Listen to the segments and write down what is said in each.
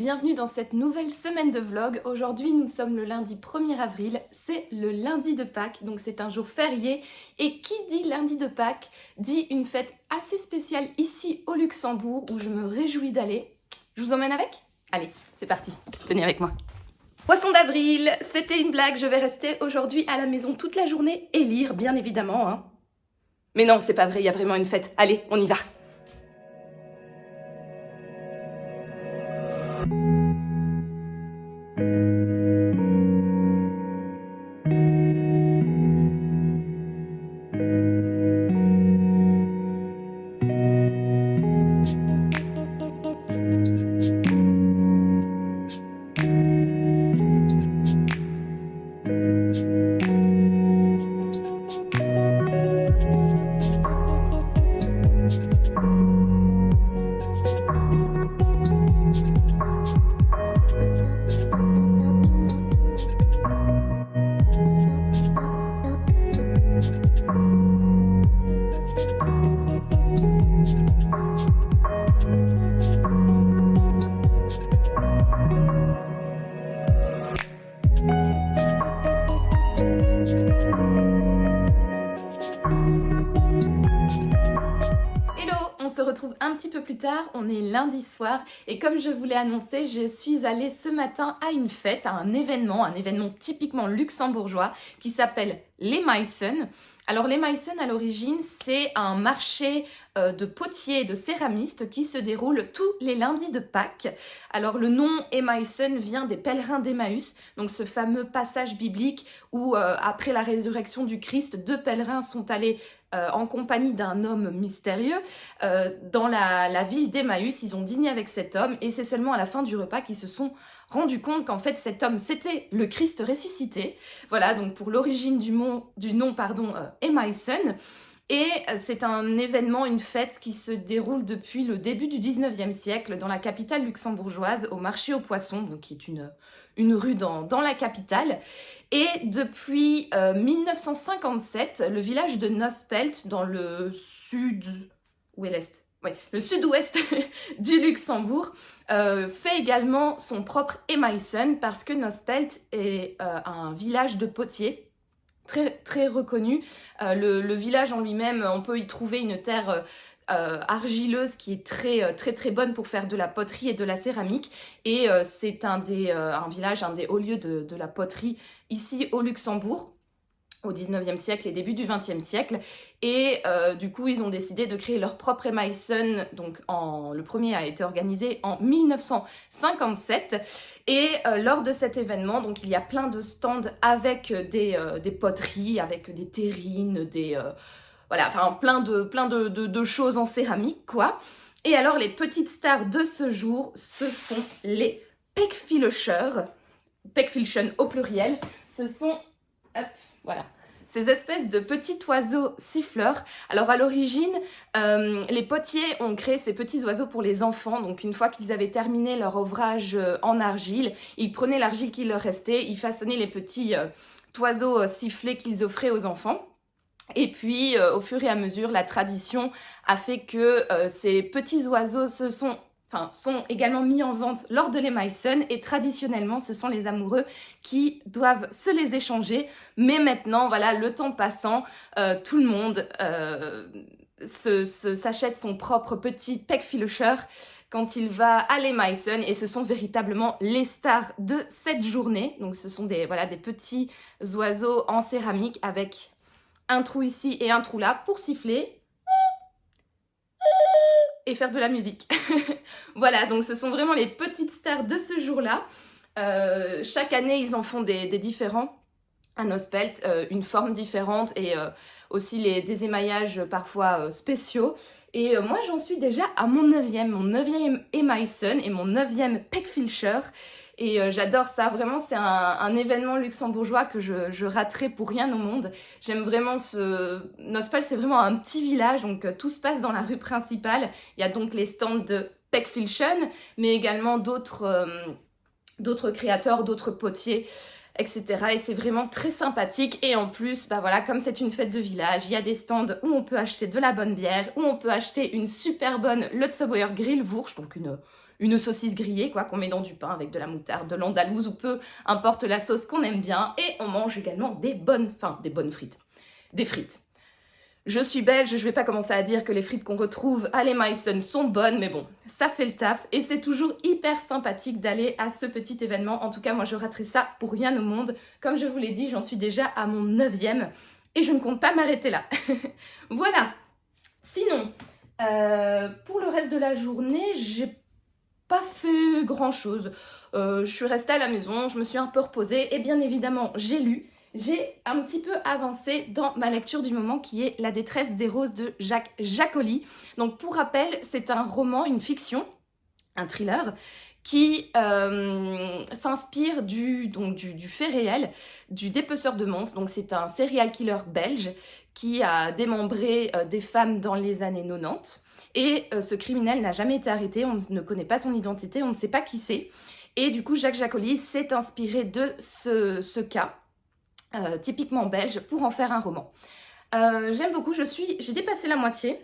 bienvenue dans cette nouvelle semaine de vlog. Aujourd'hui nous sommes le lundi 1er avril, c'est le lundi de Pâques, donc c'est un jour férié. Et qui dit lundi de Pâques dit une fête assez spéciale ici au Luxembourg où je me réjouis d'aller. Je vous emmène avec? Allez, c'est parti, venez avec moi. Poisson d'avril, c'était une blague, je vais rester aujourd'hui à la maison toute la journée et lire bien évidemment. Hein. Mais non, c'est pas vrai, il y a vraiment une fête. Allez, on y va. On se retrouve un petit peu plus tard, on est lundi soir et comme je vous l'ai annoncé, je suis allée ce matin à une fête, à un événement typiquement luxembourgeois qui s'appelle les Meissen. Alors les Meissen à l'origine c'est un marché de potiers et de céramistes qui se déroule tous les lundis de Pâques. Alors le nom Emmaüsen vient des pèlerins d'Emmaüs, donc ce fameux passage biblique où après la résurrection du Christ, deux pèlerins sont allés en compagnie d'un homme mystérieux dans la ville d'Emmaüs. Ils ont dîné avec cet homme et c'est seulement à la fin du repas qu'ils se sont rendus compte qu'en fait cet homme c'était le Christ ressuscité. Voilà donc pour l'origine du nom Emmaüsen. Et c'est un événement, une fête qui se déroule depuis le début du 19e siècle dans la capitale luxembourgeoise, au marché aux poissons, donc qui est une rue dans la capitale. Et depuis 1957, le village de Nospelt, dans le sud... Où est l'Est ? Oui, le sud-ouest du Luxembourg, fait également son propre Emmaüsen parce que Nospelt est un village de potiers. Très reconnu. Le village en lui-même, on peut y trouver une terre argileuse qui est très bonne pour faire de la poterie et de la céramique. Et c'est un village, un des hauts lieux de la poterie ici au Luxembourg, au 19e siècle et début du 20e siècle. Et du coup, ils ont décidé de créer leur propre Emmaüsen. Donc, le premier a été organisé en 1957. Et lors de cet événement, donc, il y a plein de stands avec des poteries, avec des terrines, voilà, enfin, plein de choses en céramique, quoi. Et alors, les petites stars de ce jour, ce sont les Pekfilcher au pluriel. Ce sont... Hop, voilà. Ces espèces de petits oiseaux siffleurs. Alors à l'origine, les potiers ont créé ces petits oiseaux pour les enfants. Donc une fois qu'ils avaient terminé leur ouvrage en argile, ils prenaient l'argile qui leur restait, ils façonnaient les petits oiseaux sifflés qu'ils offraient aux enfants. Et puis au fur et à mesure, la tradition a fait que ces petits oiseaux sont également mis en vente lors de l'Emmaüsen et traditionnellement ce sont les amoureux qui doivent se les échanger. Mais maintenant, voilà, le temps passant, tout le monde s'achète son propre petit Pekfilcher quand il va à l'Emmaüsen et ce sont véritablement les stars de cette journée. Donc ce sont des petits oiseaux en céramique avec un trou ici et un trou là pour siffler et faire de la musique. Voilà, donc ce sont vraiment les petites stars de ce jour-là. Chaque année, ils en font des différents à Nospelt, une forme différente et aussi des émaillages parfois spéciaux. Et moi, j'en suis déjà à mon 9e Emmaüsen et mon 9e Pekfilcher. Et j'adore ça, vraiment c'est un événement luxembourgeois que je raterai pour rien au monde. J'aime vraiment Nospelt, c'est vraiment un petit village, donc tout se passe dans la rue principale. Il y a donc les stands de Pekfilchen, mais également d'autres créateurs, d'autres potiers etc. Et c'est vraiment très sympathique. Et en plus, bah voilà, comme c'est une fête de village, il y a des stands où on peut acheter de la bonne bière, où on peut acheter une super bonne Lutzebauer Grillwurst, donc une saucisse grillée quoi, qu'on met dans du pain avec de la moutarde, de l'andalouse ou peu importe la sauce qu'on aime bien. Et on mange également des bonnes frites. Des frites. Je suis belge, je vais pas commencer à dire que les frites qu'on retrouve à Les Meissen sont bonnes, mais bon, ça fait le taf et c'est toujours hyper sympathique d'aller à ce petit événement. En tout cas, moi je raterai ça pour rien au monde. Comme je vous l'ai dit, j'en suis déjà à mon 9e et je ne compte pas m'arrêter là. Voilà. Sinon, pour le reste de la journée, j'ai pas fait grand chose. Je suis restée à la maison, je me suis un peu reposée et bien évidemment j'ai lu. J'ai un petit peu avancé dans ma lecture du moment qui est La détresse des roses de Jacques Jacoli. Donc pour rappel, c'est un roman, une fiction, un thriller qui s'inspire du fait réel du dépeceur de monstres. Donc c'est un serial killer belge qui a démembré des femmes dans les années 90. Et ce criminel n'a jamais été arrêté, on ne connaît pas son identité, on ne sait pas qui c'est. Et du coup, Jacques Jacoli s'est inspiré de ce cas. Typiquement belge, pour en faire un roman. J'aime beaucoup, j'ai dépassé la moitié.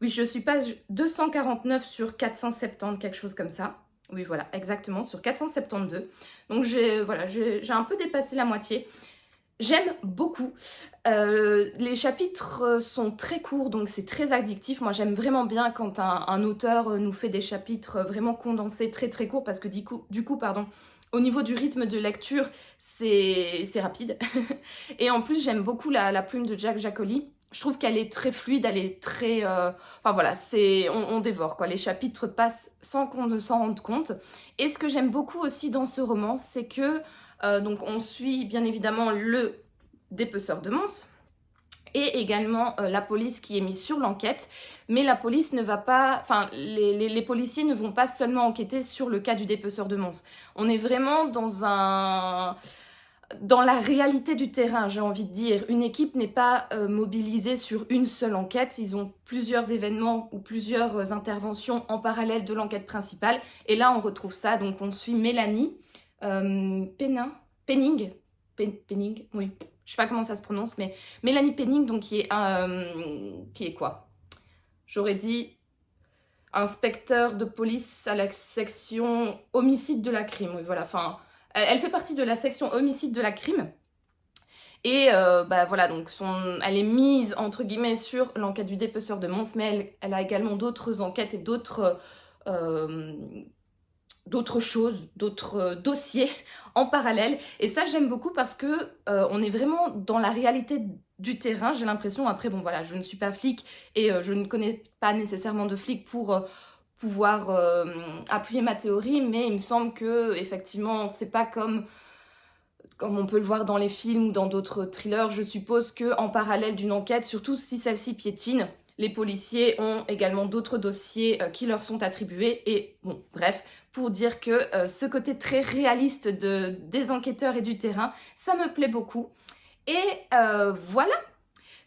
Oui, je suis page 249 sur 470, quelque chose comme ça. Oui, voilà, exactement, sur 472. Donc j'ai un peu dépassé la moitié. J'aime beaucoup. Les chapitres sont très courts, donc c'est très addictif. Moi, j'aime vraiment bien quand un auteur nous fait des chapitres vraiment condensés, très très courts, parce que du coup, au niveau du rythme de lecture, c'est rapide. Et en plus, j'aime beaucoup la plume de Jacques Jacoli. Je trouve qu'elle est très fluide, elle est très... Enfin voilà, on dévore quoi. Les chapitres passent sans qu'on ne s'en rende compte. Et ce que j'aime beaucoup aussi dans ce roman, c'est que donc on suit bien évidemment le dépeceur de monstres et également la police qui est mise sur l'enquête. Mais la police ne va pas... Enfin, les policiers ne vont pas seulement enquêter sur le cas du dépeceur de monstres. On est vraiment dans la réalité du terrain, j'ai envie de dire. Une équipe n'est pas mobilisée sur une seule enquête. Ils ont plusieurs événements ou plusieurs interventions en parallèle de l'enquête principale. Et là, on retrouve ça. Donc, on suit Mélanie Penning, oui. Je sais pas comment ça se prononce, mais Mélanie Penning, donc qui est quoi? J'aurais dit inspecteur de police à la section homicide de la crime. Oui, voilà, enfin, elle fait partie de la section homicide de la crime. Et bah voilà, donc elle est mise entre guillemets sur l'enquête du dépeceur de monstres, mais elle a également d'autres enquêtes et d'autres choses, d'autres dossiers en parallèle. Et ça, j'aime beaucoup parce que on est vraiment dans la réalité du terrain, j'ai l'impression. Après, bon voilà, je ne suis pas flic et je ne connais pas nécessairement de flic pour pouvoir appuyer ma théorie, mais il me semble que effectivement, c'est pas comme on peut le voir dans les films ou dans d'autres thrillers. Je suppose que en parallèle d'une enquête, surtout si celle-ci piétine, les policiers ont également d'autres dossiers qui leur sont attribués. Et bon, bref, pour dire que ce côté très réaliste des enquêteurs et du terrain, ça me plaît beaucoup. Et voilà,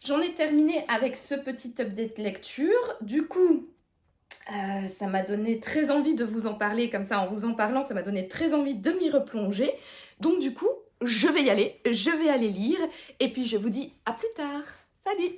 j'en ai terminé avec ce petit update lecture. Du coup, ça m'a donné très envie de vous en parler, comme ça en vous en parlant, ça m'a donné très envie de m'y replonger. Donc du coup, je vais y aller, je vais aller lire, et puis je vous dis à plus tard. Salut!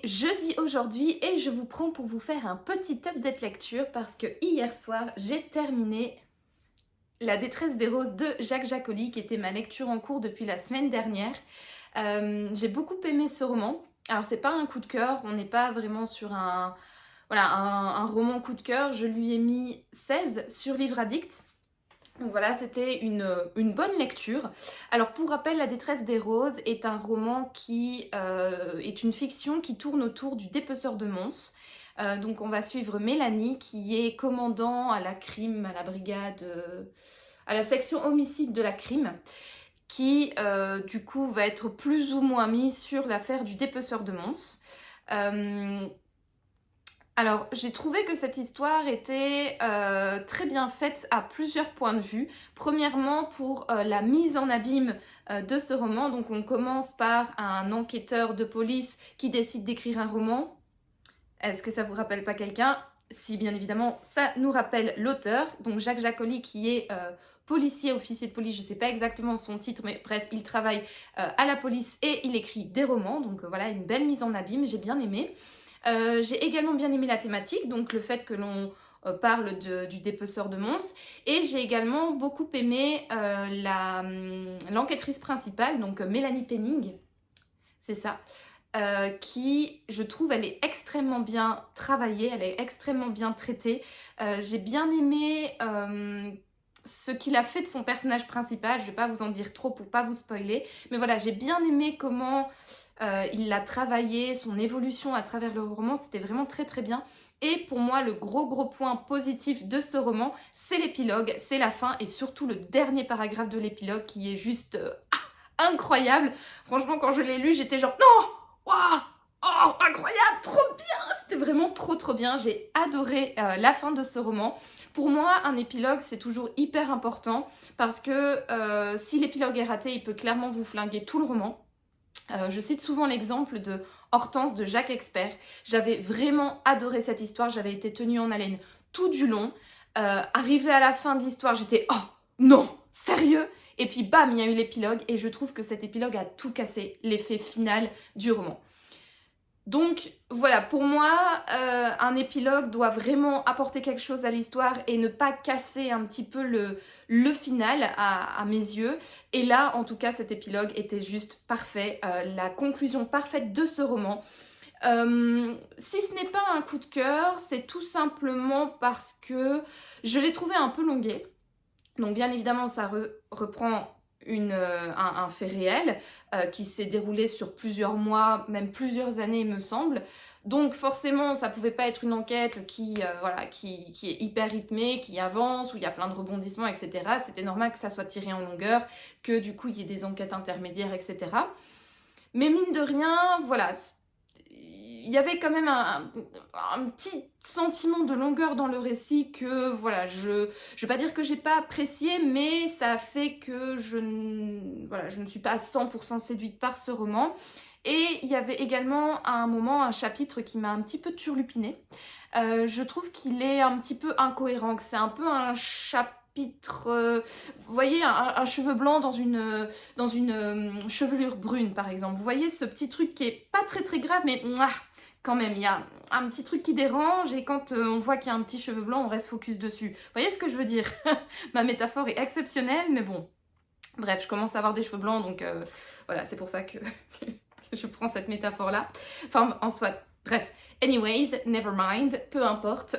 Jeudi aujourd'hui et je vous prends pour vous faire un petit update lecture parce que hier soir j'ai terminé La détresse des roses de Jacques Jacoli qui était ma lecture en cours depuis la semaine dernière. J'ai beaucoup aimé ce roman. Alors c'est pas un coup de cœur, on n'est pas vraiment sur un roman coup de cœur. Je lui ai mis 16 sur Livre Addict. Donc voilà, c'était une bonne lecture. Alors pour rappel, La détresse des roses est un roman qui est une fiction qui tourne autour du dépeceur de Mons. Donc on va suivre Mélanie qui est commandant à la crime, à la brigade, à la section homicide de la crime, qui du coup va être plus ou moins mis sur l'affaire du dépeceur de Mons. Alors, j'ai trouvé que cette histoire était très bien faite à plusieurs points de vue. Premièrement, pour la mise en abîme de ce roman. Donc, on commence par un enquêteur de police qui décide d'écrire un roman. Est-ce que ça vous rappelle pas quelqu'un? Si, bien évidemment, ça nous rappelle l'auteur. Donc, Jacques Jacoli, qui est policier, officier de police, je sais pas exactement son titre, mais bref, il travaille à la police et il écrit des romans. Donc, voilà, une belle mise en abîme, j'ai bien aimé. J'ai également bien aimé la thématique, donc le fait que l'on parle du dépeceur de Mons. Et j'ai également beaucoup aimé l'enquêtrice principale, donc Mélanie Penning, c'est ça, qui, je trouve, elle est extrêmement bien travaillée, elle est extrêmement bien traitée. J'ai bien aimé ce qu'il a fait de son personnage principal. Je vais pas vous en dire trop pour pas vous spoiler, mais voilà, j'ai bien aimé comment il l'a travaillé, son évolution à travers le roman, c'était vraiment très très bien. Et pour moi, le gros point positif de ce roman, c'est l'épilogue, c'est la fin et surtout le dernier paragraphe de l'épilogue qui est juste incroyable. Franchement, quand je l'ai lu, j'étais genre non, waouh, oh, incroyable, trop bien. C'était vraiment trop bien. J'ai adoré la fin de ce roman. Pour moi, un épilogue, c'est toujours hyper important parce que si l'épilogue est raté, il peut clairement vous flinguer tout le roman. Je cite souvent l'exemple de Hortense de Jacques Expert. J'avais vraiment adoré cette histoire, j'avais été tenue en haleine tout du long. Arrivée à la fin de l'histoire, j'étais « Oh non, sérieux ?» Et puis bam, il y a eu l'épilogue et je trouve que cet épilogue a tout cassé, l'effet final du roman. Donc voilà, pour moi, un épilogue doit vraiment apporter quelque chose à l'histoire et ne pas casser un petit peu le final à mes yeux. Et là, en tout cas, cet épilogue était juste parfait, la conclusion parfaite de ce roman. Si ce n'est pas un coup de cœur, c'est tout simplement parce que je l'ai trouvé un peu longué. Donc bien évidemment, ça reprend un fait réel qui s'est déroulé sur plusieurs mois, même plusieurs années, me semble. Donc forcément, ça pouvait pas être une enquête qui est hyper rythmée, qui avance, où il y a plein de rebondissements, etc. C'était normal que ça soit tiré en longueur, que du coup, il y ait des enquêtes intermédiaires, etc. Mais mine de rien, voilà, il y avait quand même un petit sentiment de longueur dans le récit que, voilà, je vais pas dire que j'ai pas apprécié, mais ça a fait que je ne suis pas à 100% séduite par ce roman. Et il y avait également à un moment un chapitre qui m'a un petit peu turlupiné. Je trouve qu'il est un petit peu incohérent, que c'est un peu un chapitre... vous voyez, un cheveu blanc dans une chevelure brune, par exemple. Vous voyez ce petit truc qui est pas très grave, mais quand même, il y a un petit truc qui dérange et quand on voit qu'il y a un petit cheveu blanc, on reste focus dessus. Vous voyez ce que je veux dire? Ma métaphore est exceptionnelle, mais bon. Bref, je commence à avoir des cheveux blancs, donc voilà, c'est pour ça que je prends cette métaphore-là. Enfin, en soit, bref. Anyways, never mind, peu importe,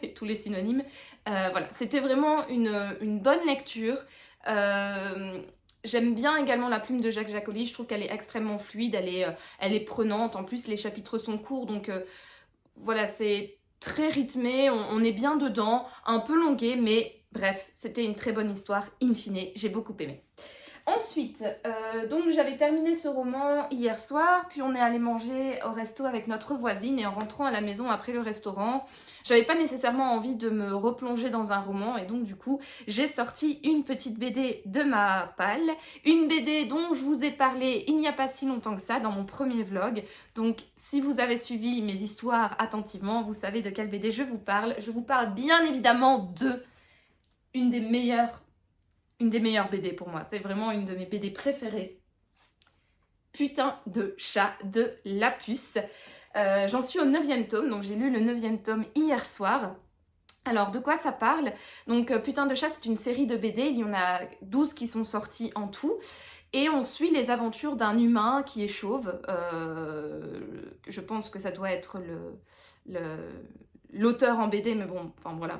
et tous les synonymes. Voilà, c'était vraiment une bonne lecture. J'aime bien également la plume de Jacques Jacoli, je trouve qu'elle est extrêmement fluide, elle est prenante, en plus les chapitres sont courts, donc voilà, c'est très rythmé, on est bien dedans, un peu longué, mais bref, c'était une très bonne histoire, in fine, j'ai beaucoup aimé. Ensuite, donc j'avais terminé ce roman hier soir, puis on est allé manger au resto avec notre voisine et en rentrant à la maison après le restaurant, j'avais pas nécessairement envie de me replonger dans un roman et donc du coup j'ai sorti une petite BD de ma palle, une BD dont je vous ai parlé il n'y a pas si longtemps que ça dans mon premier vlog. Donc si vous avez suivi mes histoires attentivement, vous savez de quelle BD je vous parle. Je vous parle bien évidemment de une des meilleures BD pour moi. C'est vraiment une de mes BD préférées. Putain de chat de la puce. J'en suis au 9e tome, donc j'ai lu le 9e tome hier soir. Alors, de quoi ça parle? Donc, Putain de chat, c'est une série de BD. Il y en a 12 qui sont sortis en tout. Et on suit les aventures d'un humain qui est chauve. Je pense que ça doit être l'auteur en BD, mais bon, enfin voilà.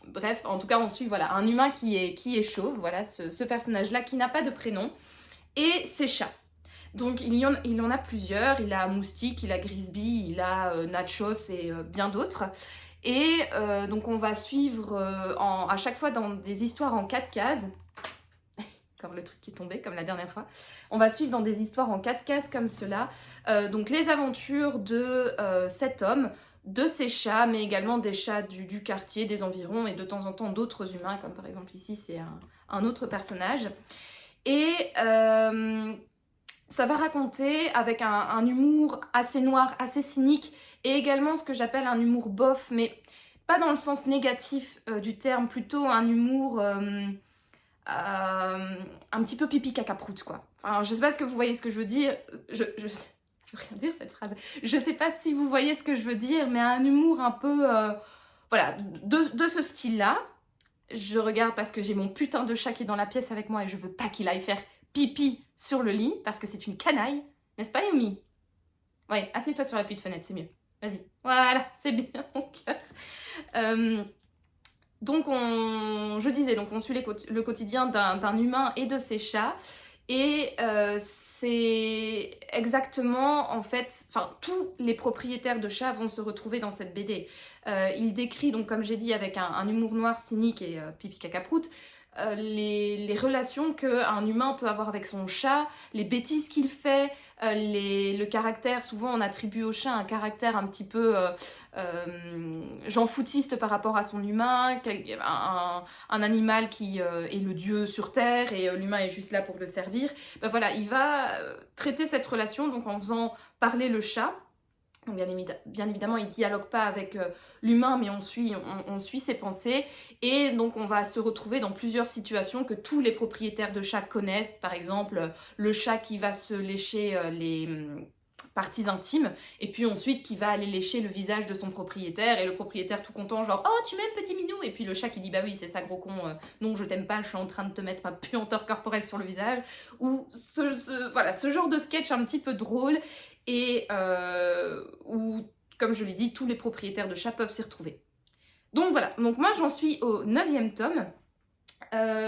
Bref, en tout cas, on suit voilà, un humain qui est chauve, voilà, ce personnage-là qui n'a pas de prénom, et ses chats. Donc il en a plusieurs, il a Moustique, il a Grisby, il a Nachos et bien d'autres. Et donc on va suivre à chaque fois dans des histoires en 4 cases. Encore le truc qui est tombé comme la dernière fois. On va suivre dans des histoires en 4 cases comme cela. Donc les aventures de cet homme, de ses chats, mais également des chats du quartier, des environs, et de temps en temps d'autres humains, comme par exemple ici c'est un autre personnage. Et ça va raconter avec un humour assez noir, assez cynique, et également ce que j'appelle un humour bof, mais pas dans le sens négatif du terme, plutôt un humour un petit peu pipi caca prout, quoi. Enfin, je sais pas ce que vous voyez ce que je veux dire, je veux rien dire cette phrase, je sais pas si vous voyez ce que je veux dire, mais un humour un peu, voilà, de ce style-là. Je regarde parce que j'ai mon putain de chat qui est dans la pièce avec moi et je veux pas qu'il aille faire pipi sur le lit parce que c'est une canaille. N'est-ce pas, Yumi? Ouais, assieds-toi sur la petite fenêtre, c'est mieux. Vas-y. Voilà, c'est bien, mon cœur. Donc, je disais, donc on suit le quotidien d'un humain et de ses chats. Et c'est exactement, en fait, enfin, tous les propriétaires de chats vont se retrouver dans cette BD. Il décrit, donc comme j'ai dit, avec un humour noir, cynique et pipi caca prout, les relations qu'un humain peut avoir avec son chat, les bêtises qu'il fait, le caractère, souvent on attribue au chat un caractère un petit peu Jean Foutiste par rapport à son humain, un animal qui est le dieu sur terre et l'humain est juste là pour le servir. Ben voilà, il va traiter cette relation donc en faisant parler le chat. Donc bien évidemment, il ne dialogue pas avec l'humain, mais on suit ses pensées. Et donc, on va se retrouver dans plusieurs situations que tous les propriétaires de chats connaissent. Par exemple, le chat qui va se lécher les parties intimes, et puis ensuite qui va aller lécher le visage de son propriétaire, et le propriétaire tout content, genre « Oh, tu m'aimes, petit minou ?» Et puis le chat qui dit « Bah oui, c'est ça, gros con, non, je t'aime pas, je suis en train de te mettre ma puanteur corporelle sur le visage. » Ou voilà, ce genre de sketch un petit peu drôle, et où, comme je l'ai dit, tous les propriétaires de chats peuvent s'y retrouver. Donc voilà, donc moi j'en suis au 9e tome.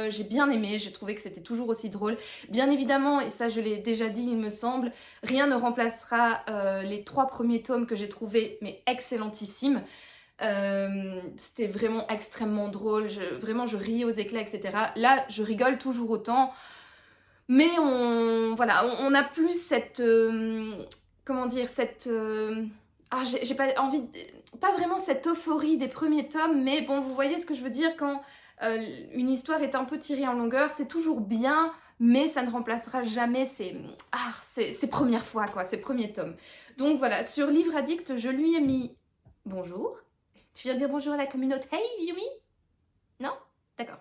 J'ai bien aimé, j'ai trouvé que c'était toujours aussi drôle. Bien évidemment, et ça je l'ai déjà dit il me semble, rien ne remplacera les 3 premiers tomes que j'ai trouvés mais excellentissimes. C'était vraiment extrêmement drôle, vraiment je riais aux éclats, etc. Là je rigole toujours autant, mais on a plus cette... comment dire, cette... j'ai pas envie... Pas vraiment cette euphorie des premiers tomes, mais bon, vous voyez ce que je veux dire quand une histoire est un peu tirée en longueur, c'est toujours bien, mais ça ne remplacera jamais ces premières fois, quoi, ces premiers tomes. Donc voilà, sur Livre Addict, je lui ai mis... Bonjour. Tu viens dire bonjour à la communauté? Hey, Yumi? Non? D'accord.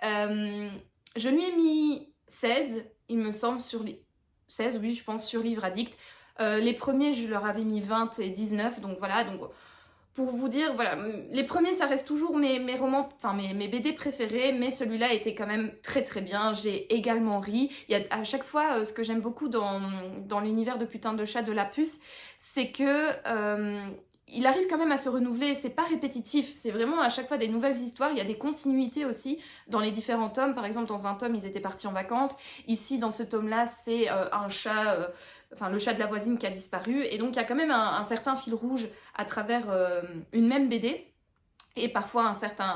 Je lui ai mis 16, il me semble, 16, oui, je pense, sur Livre Addict. Les premiers, je leur avais mis 20 et 19, donc voilà, donc pour vous dire, voilà, les premiers, ça reste toujours mes romans, enfin mes BD préférés, mais celui-là était quand même très très bien, j'ai également ri. Il y a à chaque fois, ce que j'aime beaucoup dans l'univers de Putain de chat de la puce, c'est que... il arrive quand même à se renouveler, c'est pas répétitif, c'est vraiment à chaque fois des nouvelles histoires, il y a des continuités aussi dans les différents tomes. Par exemple, dans un tome, ils étaient partis en vacances, ici, dans ce tome-là, c'est un chat, le chat de la voisine qui a disparu, et donc il y a quand même un certain fil rouge à travers une même BD, et parfois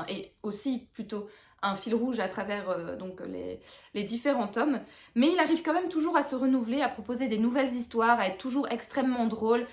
et aussi plutôt un fil rouge à travers donc les différents tomes, mais il arrive quand même toujours à se renouveler, à proposer des nouvelles histoires, à être toujours extrêmement drôle.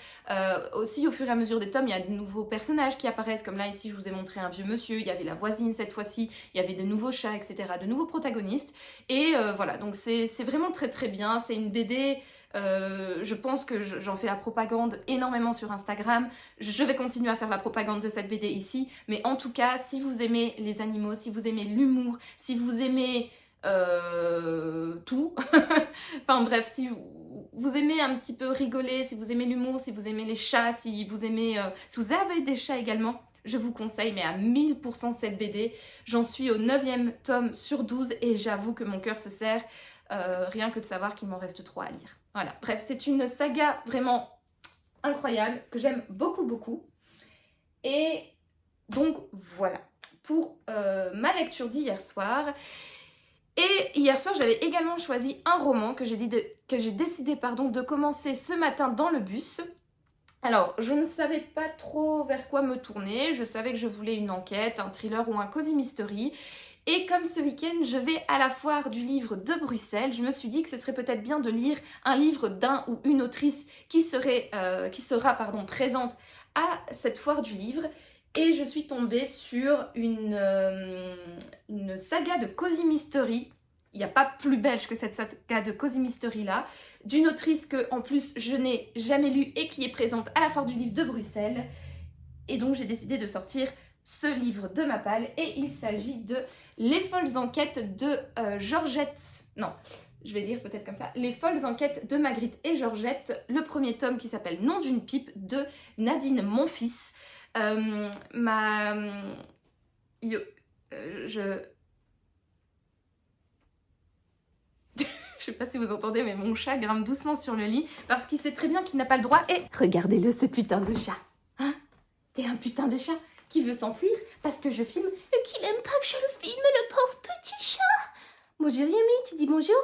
Aussi, au fur et à mesure des tomes, il y a de nouveaux personnages qui apparaissent, comme là ici je vous ai montré un vieux monsieur, il y avait la voisine cette fois-ci, il y avait de nouveaux chats, etc., de nouveaux protagonistes, et voilà, donc c'est vraiment très très bien, c'est une BD... je pense que j'en fais la propagande énormément sur Instagram. Je vais continuer à faire la propagande de cette BD ici. Mais en tout cas, si vous aimez les animaux, si vous aimez l'humour, si vous aimez tout, enfin bref, si vous aimez un petit peu rigoler, si vous aimez l'humour, si vous aimez les chats, si vous avez des chats également, je vous conseille, mais à 1000% cette BD. J'en suis au 9e tome sur 12 et j'avoue que mon cœur se serre. rien que de savoir qu'il m'en reste 3 à lire. Voilà, bref, c'est une saga vraiment incroyable, que j'aime beaucoup, beaucoup. Et donc, voilà, pour ma lecture d'hier soir. Et hier soir, j'avais également choisi un roman que j'ai décidé de commencer ce matin dans le bus. Alors, je ne savais pas trop vers quoi me tourner. Je savais que je voulais une enquête, un thriller ou un cozy mystery. Et comme ce week-end, je vais à la foire du livre de Bruxelles, je me suis dit que ce serait peut-être bien de lire un livre d'un ou une autrice qui sera présente à cette foire du livre. Et je suis tombée sur une saga de cozy mystery. Il n'y a pas plus belge que cette saga de cozy mystery là, d'une autrice que en plus je n'ai jamais lue et qui est présente à la foire du livre de Bruxelles. Et donc j'ai décidé de sortir ce livre de ma palle et il s'agit de Les folles enquêtes de Georgette. Non, je vais dire peut-être comme ça. Les folles enquêtes de Magritte et Georgette, le premier tome qui s'appelle Nom d'une pipe de Nadine Monfils. Je sais pas si vous entendez, mais mon chat grimpe doucement sur le lit parce qu'il sait très bien qu'il n'a pas le droit. Et regardez-le, ce putain de chat. Hein? T'es un putain de chat qui veut s'enfuir parce que je filme et qu'il aime pas que je le filme, le pauvre petit chat. Bonjour Yumi, tu dis bonjour?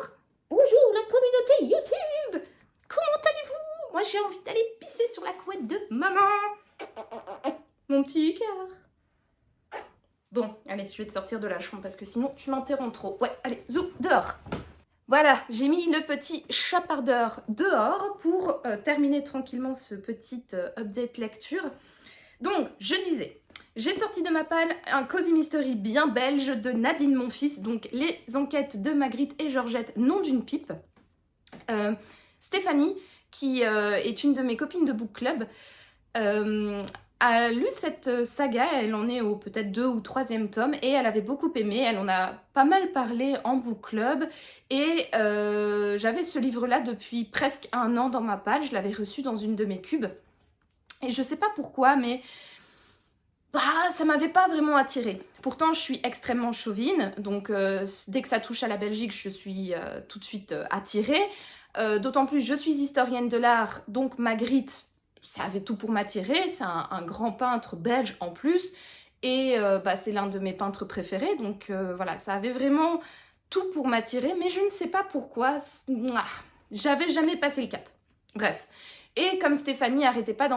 Bonjour la communauté YouTube. Comment allez-vous? Moi j'ai envie d'aller pisser sur la couette de maman. Mon petit cœur. Bon, allez, je vais te sortir de la chambre parce que sinon tu m'interromps trop. Ouais, allez, zou, dehors. Voilà, j'ai mis le petit chapardeur dehors pour terminer tranquillement ce petit update lecture. Donc, je disais, j'ai sorti de ma palle un cozy mystery bien belge de Nadine Monfils, donc les enquêtes de Magritte et Georgette, Nom d'une pipe. Stéphanie, qui est une de mes copines de book club, a lu cette saga, elle en est au peut-être 2 ou 3e tome et elle avait beaucoup aimé, elle en a pas mal parlé en book club et j'avais ce livre-là depuis presque 1 an dans ma palle, je l'avais reçu dans une de mes cubes et je sais pas pourquoi mais ça m'avait pas vraiment attirée. Pourtant je suis extrêmement chauvine, donc dès que ça touche à la Belgique je suis tout de suite attirée, d'autant plus je suis historienne de l'art, donc Magritte ça avait tout pour m'attirer, c'est un grand peintre belge en plus, et c'est l'un de mes peintres préférés, donc voilà, ça avait vraiment tout pour m'attirer, mais je ne sais pas pourquoi, j'avais jamais passé le cap. Bref, et comme Stéphanie arrêtait pas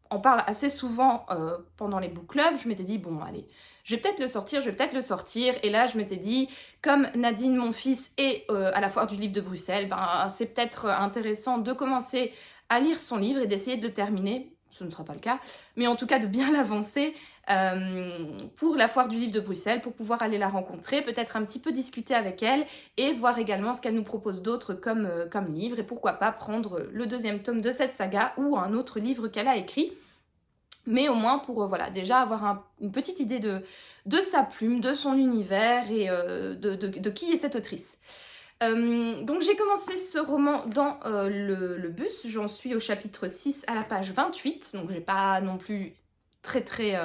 on parle assez souvent pendant les book clubs, je m'étais dit, bon allez, je vais peut-être le sortir, et là je m'étais dit, comme Nadine Monfils est à la foire du livre de Bruxelles, c'est peut-être intéressant de commencer à lire son livre et d'essayer de le terminer, ce ne sera pas le cas, mais en tout cas de bien l'avancer pour la foire du livre de Bruxelles, pour pouvoir aller la rencontrer, peut-être un petit peu discuter avec elle et voir également ce qu'elle nous propose d'autre comme livre et pourquoi pas prendre le 2e tome de cette saga ou un autre livre qu'elle a écrit. Mais au moins pour déjà avoir une petite idée de sa plume, de son univers et de qui est cette autrice. Donc j'ai commencé ce roman dans le bus, j'en suis au chapitre 6 à la page 28, donc j'ai pas non plus très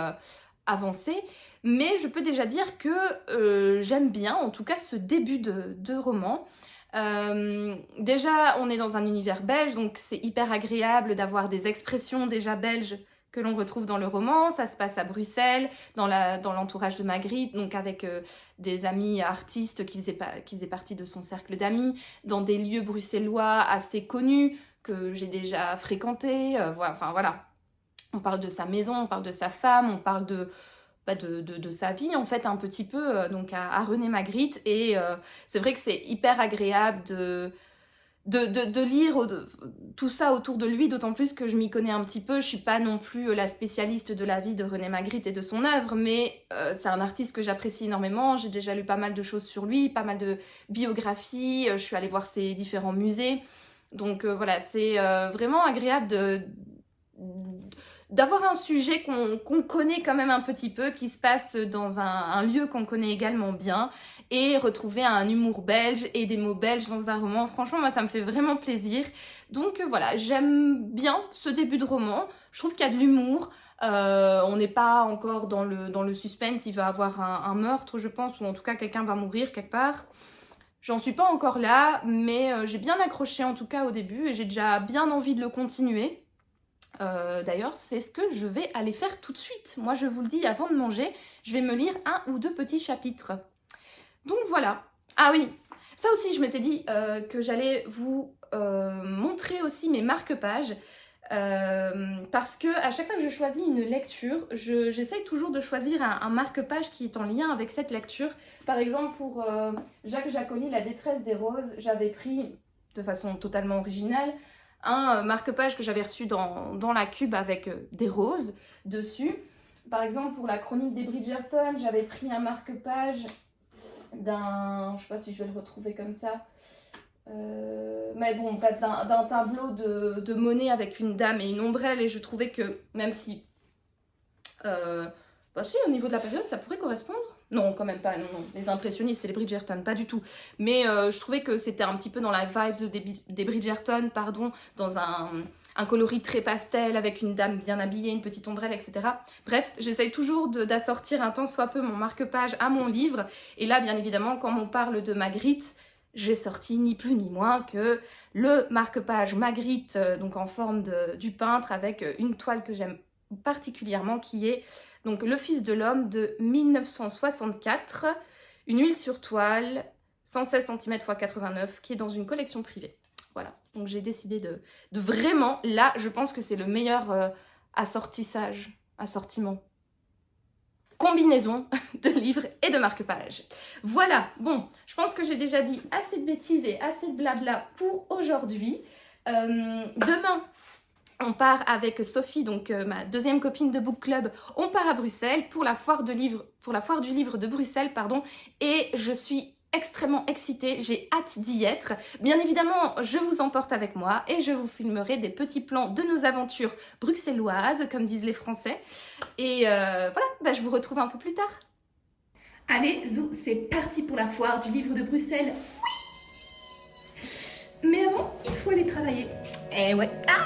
avancé, mais je peux déjà dire que j'aime bien en tout cas ce début de roman. Déjà on est dans un univers belge, donc c'est hyper agréable d'avoir des expressions déjà belges que l'on retrouve dans le roman. Ça se passe à Bruxelles, dans l'entourage de Magritte, donc avec des amis artistes qui faisaient partie de son cercle d'amis, dans des lieux bruxellois assez connus que j'ai déjà fréquentés. Voilà. On parle de sa maison, on parle de sa femme, on parle de sa vie en fait un petit peu donc à René Magritte et c'est vrai que c'est hyper agréable de lire tout ça autour de lui, d'autant plus que je m'y connais un petit peu. Je suis pas non plus la spécialiste de la vie de René Magritte et de son œuvre, mais c'est un artiste que j'apprécie énormément. J'ai déjà lu pas mal de choses sur lui, pas mal de biographies, je suis allée voir ses différents musées. Donc voilà, c'est vraiment agréable d'avoir un sujet qu'on connaît quand même un petit peu, qui se passe dans un lieu qu'on connaît également bien, et retrouver un humour belge et des mots belges dans un roman. Franchement, moi, ça me fait vraiment plaisir. Donc voilà, j'aime bien ce début de roman. Je trouve qu'il y a de l'humour. On n'est pas encore dans le suspense. Il va y avoir un meurtre, je pense, ou en tout cas, quelqu'un va mourir quelque part. J'en suis pas encore là, mais j'ai bien accroché en tout cas au début et j'ai déjà bien envie de le continuer. D'ailleurs, c'est ce que je vais aller faire tout de suite. Moi, je vous le dis, avant de manger, je vais me lire 1 ou 2 petits chapitres. Donc voilà. Ah oui, ça aussi, je m'étais dit que j'allais vous montrer aussi mes marque-pages. Parce que à chaque fois que je choisis une lecture, j'essaye toujours de choisir un marque-page qui est en lien avec cette lecture. Par exemple, pour Jacques Jacoli, La détresse des roses, j'avais pris de façon totalement originale un marque-page que j'avais reçu dans la cube avec des roses dessus. Par exemple, pour la chronique des Bridgerton, j'avais pris un marque-page d'un... Je sais pas si je vais le retrouver comme ça. Mais bon, bref, d'un tableau de Monet avec une dame et une ombrelle. Et je trouvais que, même si... bah si, au niveau de la période, ça pourrait correspondre. Non, quand même pas, non, non. Les impressionnistes et les Bridgerton, pas du tout. Mais je trouvais que c'était un petit peu dans la vibe des Bridgerton, pardon, dans un coloris très pastel, avec une dame bien habillée, une petite ombrelle, etc. Bref, j'essaye toujours d'assortir un tant soit peu mon marque-page à mon livre. Et là, bien évidemment, quand on parle de Magritte, j'ai sorti ni plus ni moins que le marque-page Magritte, donc en forme du peintre, avec une toile que j'aime particulièrement, qui est donc Le Fils de l'Homme de 1964, une huile sur toile, 116 cm x 89, qui est dans une collection privée. Voilà, donc j'ai décidé de vraiment, là, je pense que c'est le meilleur assortiment, combinaison de livres et de marque-pages. Voilà, bon, je pense que j'ai déjà dit assez de bêtises et assez de blabla pour aujourd'hui. Demain, on part avec Sophie, donc ma deuxième copine de book club, on part à Bruxelles pour la foire du livre de Bruxelles, pardon, et je suis extrêmement excitée, j'ai hâte d'y être. Bien évidemment, je vous emporte avec moi et je vous filmerai des petits plans de nos aventures bruxelloises, comme disent les Français. Et voilà, bah, je vous retrouve un peu plus tard. Allez, zou, c'est parti pour la foire du livre de Bruxelles. Oui! Mais avant, il faut aller travailler. Eh ouais. Ah!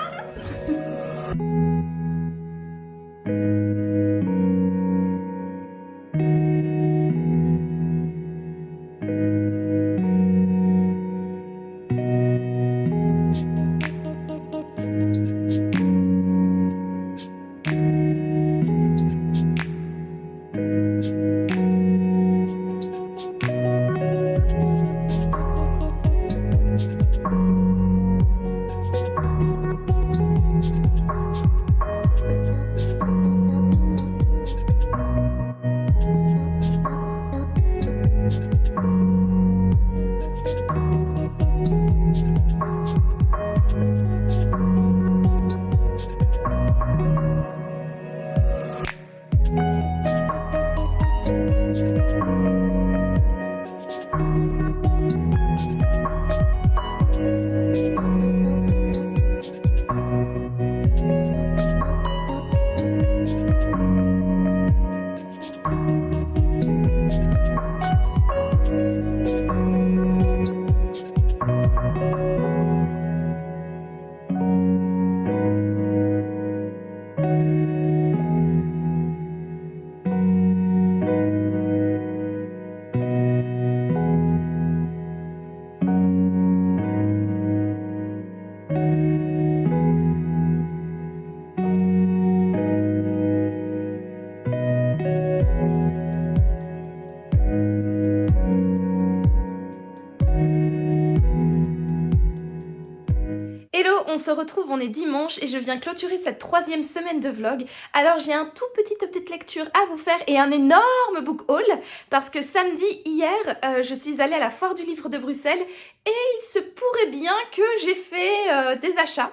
On se retrouve, on est dimanche et je viens clôturer cette 3e semaine de vlog. Alors j'ai un tout petit update lecture à vous faire et un énorme book haul parce que samedi, hier, je suis allée à la foire du livre de Bruxelles et il se pourrait bien que j'ai fait des achats.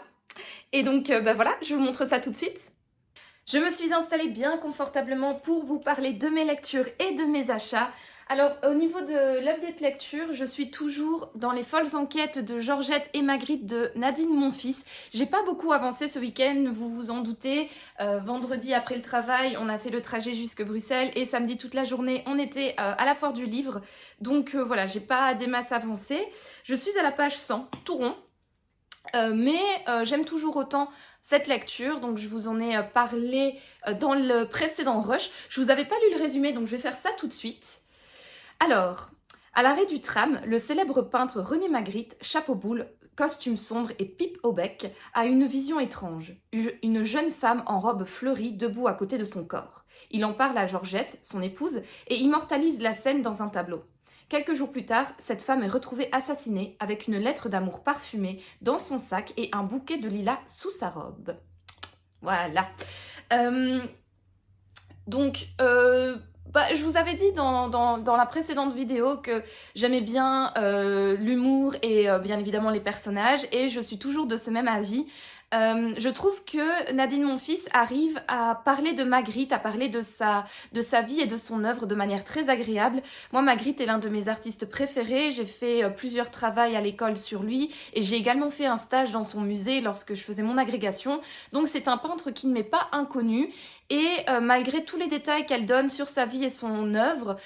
Et donc bah voilà, je vous montre ça tout de suite. Je me suis installée bien confortablement pour vous parler de mes lectures et de mes achats. Alors, au niveau de l'update lecture, je suis toujours dans les folles enquêtes de Georgette et Magritte de Nadine Monfils. J'ai pas beaucoup avancé ce week-end, vous vous en doutez. Vendredi après le travail, on a fait le trajet jusque Bruxelles et samedi toute la journée, on était à la foire du livre. Donc voilà, j'ai pas des masses avancées. Je suis à la page 100, tout rond. Mais j'aime toujours autant cette lecture, donc je vous en ai parlé dans le précédent rush. Je vous avais pas lu le résumé, donc je vais faire ça tout de suite. Alors, À l'arrêt du tram, le célèbre peintre René Magritte, chapeau boule, costume sombre et pipe au bec, a une vision étrange. Une jeune femme en robe fleurie debout à côté de son corps. Il en parle à Georgette, son épouse, et immortalise la scène dans un tableau. Quelques jours plus tard, cette femme est retrouvée assassinée avec une lettre d'amour parfumée dans son sac et un bouquet de lilas sous sa robe. Voilà. Euh, je vous avais dit dans la précédente vidéo que j'aimais bien l'humour et bien évidemment les personnages, et je suis toujours de ce même avis. Je trouve que Nadine Monfils arrive à parler de Magritte, à parler de sa vie et de son œuvre de manière très agréable. Moi, Magritte est l'un de mes artistes préférés. J'ai fait plusieurs travaux à l'école sur lui et j'ai également fait un stage dans son musée lorsque je faisais mon agrégation. Donc c'est un peintre qui ne m'est pas inconnu, et malgré tous les détails qu'elle donne sur sa vie et son œuvre,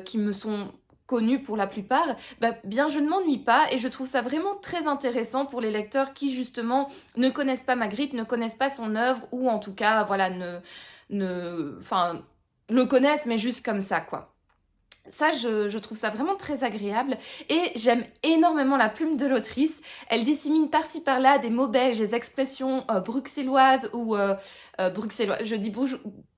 qui me sont connus pour la plupart, bien je ne m'ennuie pas, et je trouve ça vraiment très intéressant pour les lecteurs qui justement ne connaissent pas Magritte, ne connaissent pas son œuvre, ou en tout cas voilà le connaissent mais juste comme ça quoi. Ça, je trouve ça vraiment très agréable, et j'aime énormément la plume de l'autrice. Elle dissémine par-ci par-là des mots belges, des expressions bruxelloises ou bruxelloises. Je dis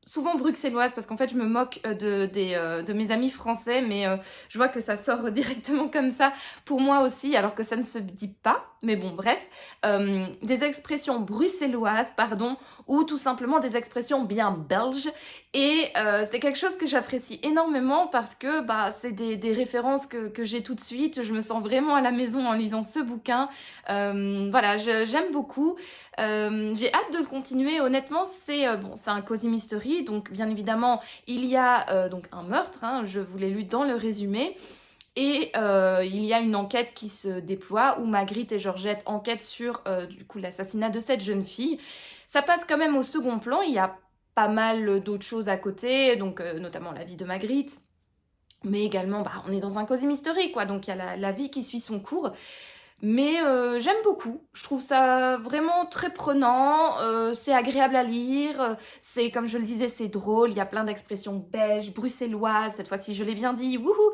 souvent bruxelloise parce qu'en fait je me moque de mes amis français, mais je vois que ça sort directement comme ça pour moi aussi, alors que ça ne se dit pas. Mais bon, bref, des expressions bruxelloises, pardon, ou tout simplement des expressions bien belges. Et c'est quelque chose que j'apprécie énormément parce que c'est des références que j'ai tout de suite. Je me sens vraiment à la maison en lisant ce bouquin. Voilà, j'aime beaucoup. J'ai hâte de le continuer. Honnêtement, c'est un cozy mystery, donc bien évidemment il y a donc un meurtre, hein, je vous l'ai lu dans le résumé, et il y a une enquête qui se déploie où Magritte et Georgette enquêtent sur du coup l'assassinat de cette jeune fille. Ça passe quand même au second plan, il y a pas mal d'autres choses à côté, donc notamment la vie de Magritte, mais également on est dans un cozy mystery quoi, donc il y a la vie qui suit son cours. Mais j'aime beaucoup, je trouve ça vraiment très prenant, c'est agréable à lire, c'est comme je le disais, c'est drôle, il y a plein d'expressions belges, bruxelloises, cette fois-ci je l'ai bien dit, wouhou,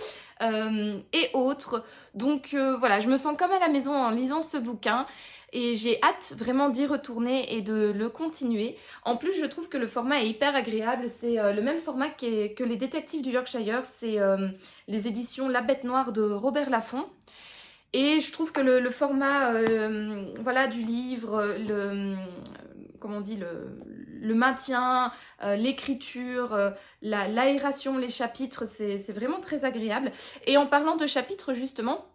et autres. Donc voilà, je me sens comme à la maison en lisant ce bouquin, et j'ai hâte vraiment d'y retourner et de le continuer. En plus, je trouve que le format est hyper agréable, c'est le même format que les détectives du Yorkshire, c'est les éditions La Bête Noire de Robert Laffont. Et je trouve que le format voilà, du livre, comment on dit, le maintien, l'écriture, l'aération, les chapitres, c'est vraiment très agréable. Et en parlant de chapitres justement,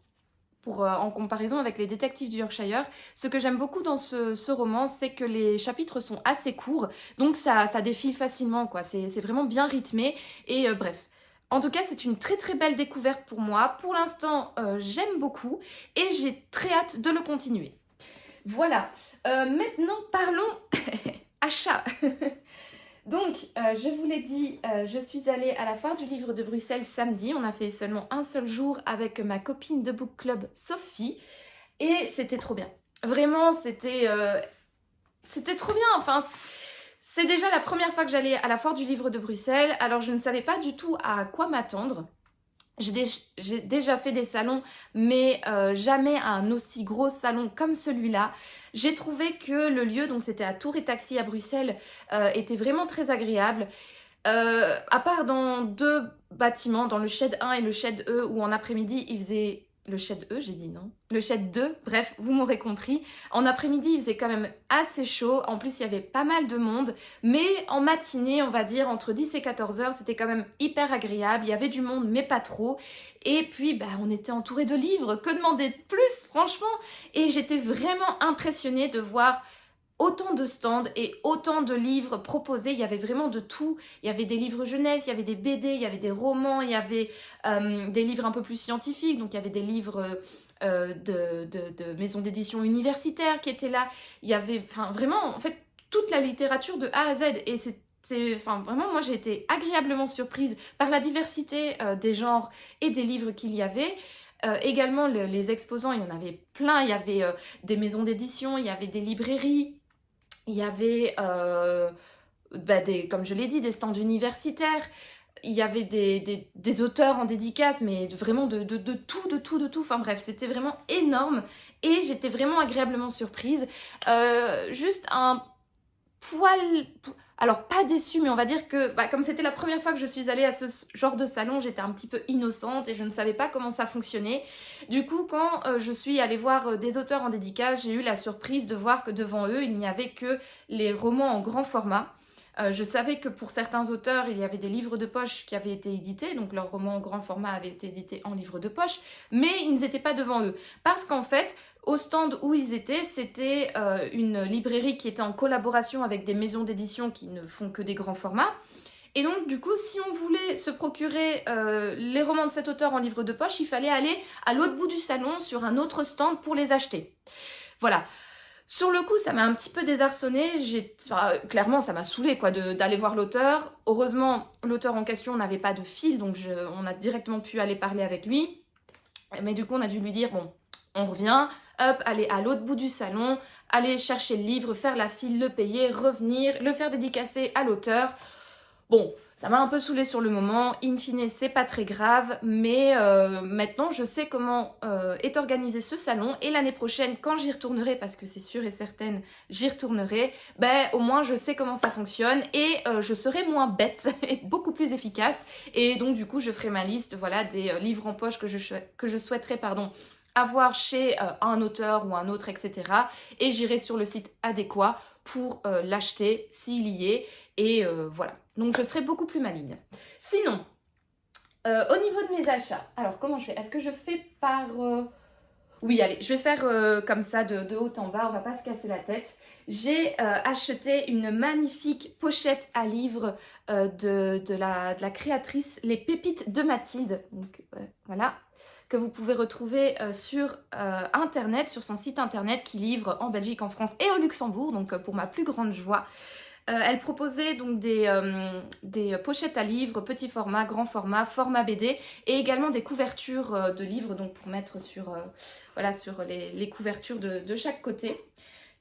en comparaison avec les détectives du Yorkshire, ce que j'aime beaucoup dans ce roman, c'est que les chapitres sont assez courts, donc ça défile facilement, quoi. C'est vraiment bien rythmé, et bref. En tout cas, c'est une très très belle découverte pour moi. Pour l'instant, j'aime beaucoup, et j'ai très hâte de le continuer. Voilà. Maintenant, parlons achat. Donc, je vous l'ai dit, je suis allée à la foire du livre de Bruxelles samedi. On a fait seulement un seul jour avec ma copine de book club Sophie, et c'était trop bien. Vraiment, c'était trop bien. Enfin, c'est déjà la première fois que j'allais à la foire du livre de Bruxelles, alors je ne savais pas du tout à quoi m'attendre. J'ai déjà fait des salons, mais jamais un aussi gros salon comme celui-là. J'ai trouvé que le lieu, donc c'était à Tour et Taxi à Bruxelles, était vraiment très agréable. À part dans deux bâtiments, dans le shed 1 et le shed E, où en après-midi il faisait... Le shed E, j'ai dit non. Le shed 2, bref, vous m'aurez compris. En après-midi, il faisait quand même assez chaud. En plus, il y avait pas mal de monde. Mais en matinée, on va dire, entre 10 et 14 heures, c'était quand même hyper agréable. Il y avait du monde, mais pas trop. Et puis, on était entouré de livres. Que demander de plus, franchement? Et j'étais vraiment impressionnée de voir autant de stands et autant de livres proposés. Il y avait vraiment de tout. Il y avait des livres jeunesse, il y avait des BD, il y avait des romans, il y avait des livres un peu plus scientifiques. Donc il y avait des livres de maisons d'édition universitaires qui étaient là. Il y avait vraiment en fait toute la littérature de A à Z. Et vraiment, moi j'ai été agréablement surprise par la diversité des genres et des livres qu'il y avait. Également les exposants, il y en avait plein. Il y avait des maisons d'édition, il y avait des librairies. Il y avait, comme je l'ai dit, des stands universitaires. Il y avait des auteurs en dédicace, mais vraiment de tout. Enfin bref, c'était vraiment énorme et j'étais vraiment agréablement surprise. Juste un poil... Alors pas déçue, mais on va dire que comme c'était la première fois que je suis allée à ce genre de salon, j'étais un petit peu innocente et je ne savais pas comment ça fonctionnait. Du coup, quand je suis allée voir des auteurs en dédicace, j'ai eu la surprise de voir que devant eux, il n'y avait que les romans en grand format. Je savais que pour certains auteurs, il y avait des livres de poche qui avaient été édités, donc leurs romans en grand format avaient été édités en livre de poche, mais ils n'étaient pas devant eux. Parce qu'en fait, au stand où ils étaient, c'était une librairie qui était en collaboration avec des maisons d'édition qui ne font que des grands formats. Et donc, du coup, si on voulait se procurer les romans de cet auteur en livre de poche, il fallait aller à l'autre bout du salon sur un autre stand pour les acheter. Voilà. Sur le coup, ça m'a un petit peu désarçonnée. Clairement, ça m'a saoulée d'aller voir l'auteur. Heureusement, l'auteur en question n'avait pas de fil, donc on a directement pu aller parler avec lui. Mais du coup, on a dû lui dire, bon, on revient, hop, aller à l'autre bout du salon, aller chercher le livre, faire la file, le payer, revenir, le faire dédicacer à l'auteur. Bon, ça m'a un peu saoulée sur le moment, in fine c'est pas très grave, mais maintenant je sais comment est organisé ce salon et l'année prochaine quand j'y retournerai, parce que c'est sûr et certain j'y retournerai, au moins je sais comment ça fonctionne et je serai moins bête et beaucoup plus efficace et donc du coup je ferai ma liste voilà, des livres en poche que je souhaiterais avoir chez un auteur ou un autre, etc. Et j'irai sur le site adéquat pour l'acheter s'il y est. Et voilà. Donc je serai beaucoup plus maligne. Sinon, au niveau de mes achats, alors comment je fais? Est-ce que je fais par... Oui, allez, je vais faire comme ça de haut en bas, on va pas se casser la tête. J'ai acheté une magnifique pochette à livres de la créatrice Les Pépites de Mathilde. Donc voilà, que vous pouvez retrouver sur internet, sur son site internet qui livre en Belgique, en France et au Luxembourg, donc pour ma plus grande joie. Elle proposait donc des pochettes à livres, petit format, grand format, format BD et également des couvertures de livres donc pour mettre sur, sur les couvertures de chaque côté.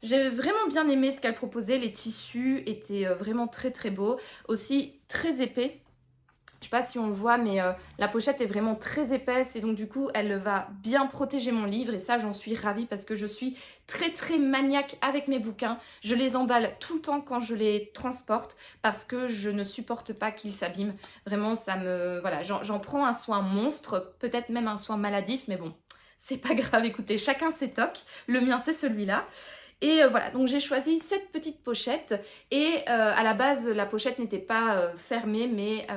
J'ai vraiment bien aimé ce qu'elle proposait, les tissus étaient vraiment très très beaux, aussi très épais. Je sais pas si on le voit, mais la pochette est vraiment très épaisse et donc du coup, elle va bien protéger mon livre et ça, j'en suis ravie parce que je suis très très maniaque avec mes bouquins. Je les emballe tout le temps quand je les transporte parce que je ne supporte pas qu'ils s'abîment. Vraiment, ça me... Voilà, j'en prends un soin monstre, peut-être même un soin maladif, mais bon, c'est pas grave, écoutez, chacun ses tocs. Le mien, c'est celui-là. Et voilà, donc j'ai choisi cette petite pochette et à la base la pochette n'était pas fermée mais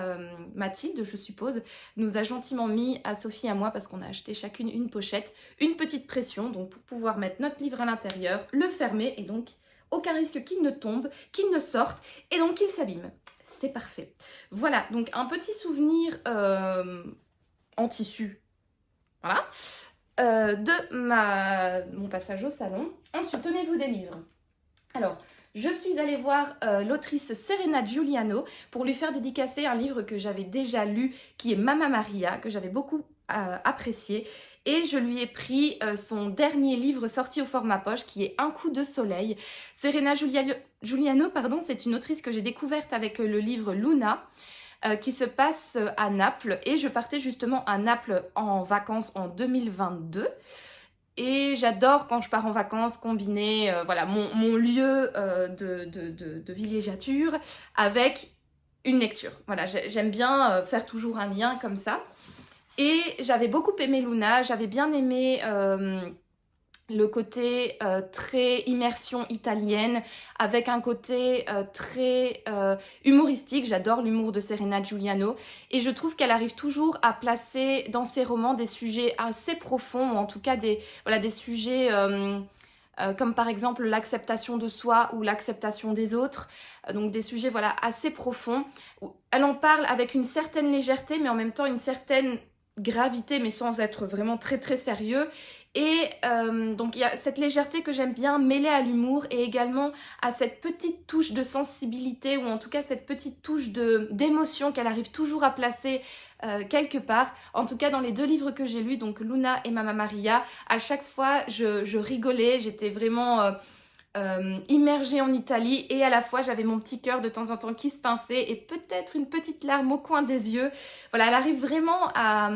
Mathilde, je suppose, nous a gentiment mis à Sophie et à moi parce qu'on a acheté chacune une pochette, une petite pression donc pour pouvoir mettre notre livre à l'intérieur, le fermer et donc aucun risque qu'il ne tombe, qu'il ne sorte et donc qu'il s'abîme. C'est parfait. Voilà, donc un petit souvenir en tissu, voilà. De mon passage au salon. Ensuite, tenez-vous des livres. Alors, je suis allée voir l'autrice Serena Giuliano pour lui faire dédicacer un livre que j'avais déjà lu, qui est Mamma Maria, que j'avais beaucoup apprécié. Et je lui ai pris son dernier livre sorti au format poche, qui est Un coup de soleil. Serena Giuliano, c'est une autrice que j'ai découverte avec le livre Luna, qui se passe à Naples et je partais justement à Naples en vacances en 2022 et j'adore quand je pars en vacances combiner mon lieu de villégiature avec une lecture. Voilà, j'aime bien faire toujours un lien comme ça et j'avais beaucoup aimé Luna, j'avais bien aimé... le côté très immersion italienne avec un côté très humoristique. J'adore l'humour de Serena Giuliano et je trouve qu'elle arrive toujours à placer dans ses romans des sujets assez profonds ou en tout cas des sujets comme par exemple l'acceptation de soi ou l'acceptation des autres. Donc des sujets assez profonds. Elle en parle avec une certaine légèreté mais en même temps une certaine gravité mais sans être vraiment très très sérieux. Et donc il y a cette légèreté que j'aime bien mêlée à l'humour et également à cette petite touche de sensibilité ou en tout cas cette petite touche d'émotion qu'elle arrive toujours à placer quelque part. En tout cas dans les deux livres que j'ai lus, donc Luna et Mamma Maria, à chaque fois je rigolais, j'étais vraiment immergée en Italie et à la fois j'avais mon petit cœur de temps en temps qui se pinçait et peut-être une petite larme au coin des yeux. Voilà, elle arrive vraiment à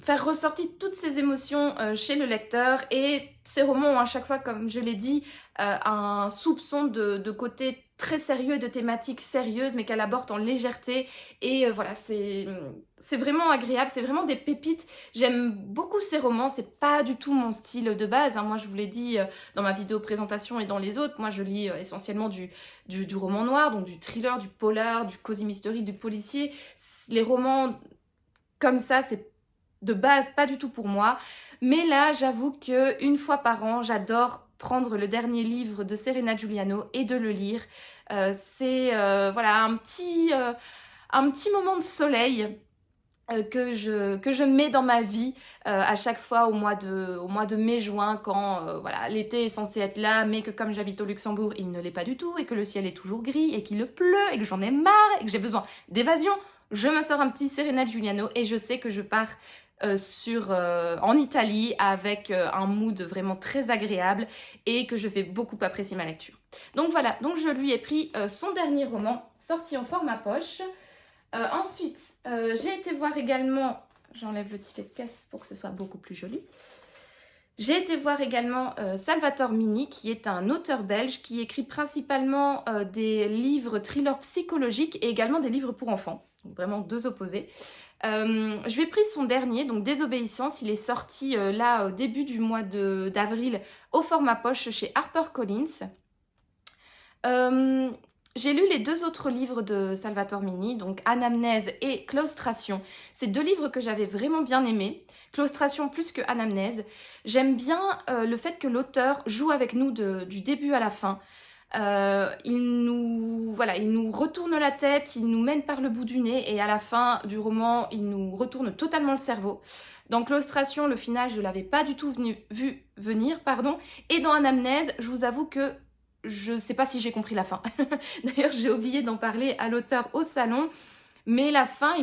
faire ressortir toutes ces émotions chez le lecteur et ces romans ont à chaque fois, comme je l'ai dit, un soupçon de côté très sérieux et de thématiques sérieuses mais qu'elle aborde en légèreté et voilà, c'est vraiment agréable, c'est vraiment des pépites. J'aime beaucoup ces romans, c'est pas du tout mon style de base, hein. Moi je vous l'ai dit dans ma vidéo présentation et dans les autres, moi je lis essentiellement du roman noir, donc du thriller, du polar, du cosy mystery, du policier. Les romans comme ça, c'est de base pas du tout pour moi. Mais là, j'avoue qu'une fois par an, j'adore prendre le dernier livre de Serena Giuliano et de le lire. C'est voilà, un petit moment de soleil que je mets dans ma vie à chaque fois au mois de mai-juin quand voilà, l'été est censé être là mais que comme j'habite au Luxembourg il ne l'est pas du tout et que le ciel est toujours gris et qu'il pleut et que j'en ai marre et que j'ai besoin d'évasion, je me sors un petit Serena Giuliano et je sais que je pars en Italie avec un mood vraiment très agréable et que je vais beaucoup apprécier ma lecture. Donc voilà, donc je lui ai pris son dernier roman sorti en format poche. Ensuite, j'ai été voir également, j'enlève le ticket de caisse pour que ce soit beaucoup plus joli. J'ai été voir également Salvatore Mini, qui est un auteur belge qui écrit principalement des livres thrillers psychologiques et également des livres pour enfants. Donc vraiment deux opposés. Je lui ai pris son dernier, donc Désobéissance. Il est sorti là au début du mois d'avril au format poche chez HarperCollins. J'ai lu les deux autres livres de Salvatore Mini, donc Anamnèse et Claustration. C'est deux livres que j'avais vraiment bien aimés. Claustration plus que Anamnèse. J'aime bien le fait que l'auteur joue avec nous du début à la fin. Il nous retourne la tête, il nous mène par le bout du nez et à la fin du roman, il nous retourne totalement le cerveau. Dans Claustration, le final, je ne l'avais pas du tout vu venir, pardon. Et dans Anamnèse, je vous avoue que je ne sais pas si j'ai compris la fin. D'ailleurs, j'ai oublié d'en parler à l'auteur au salon. Mais la fin,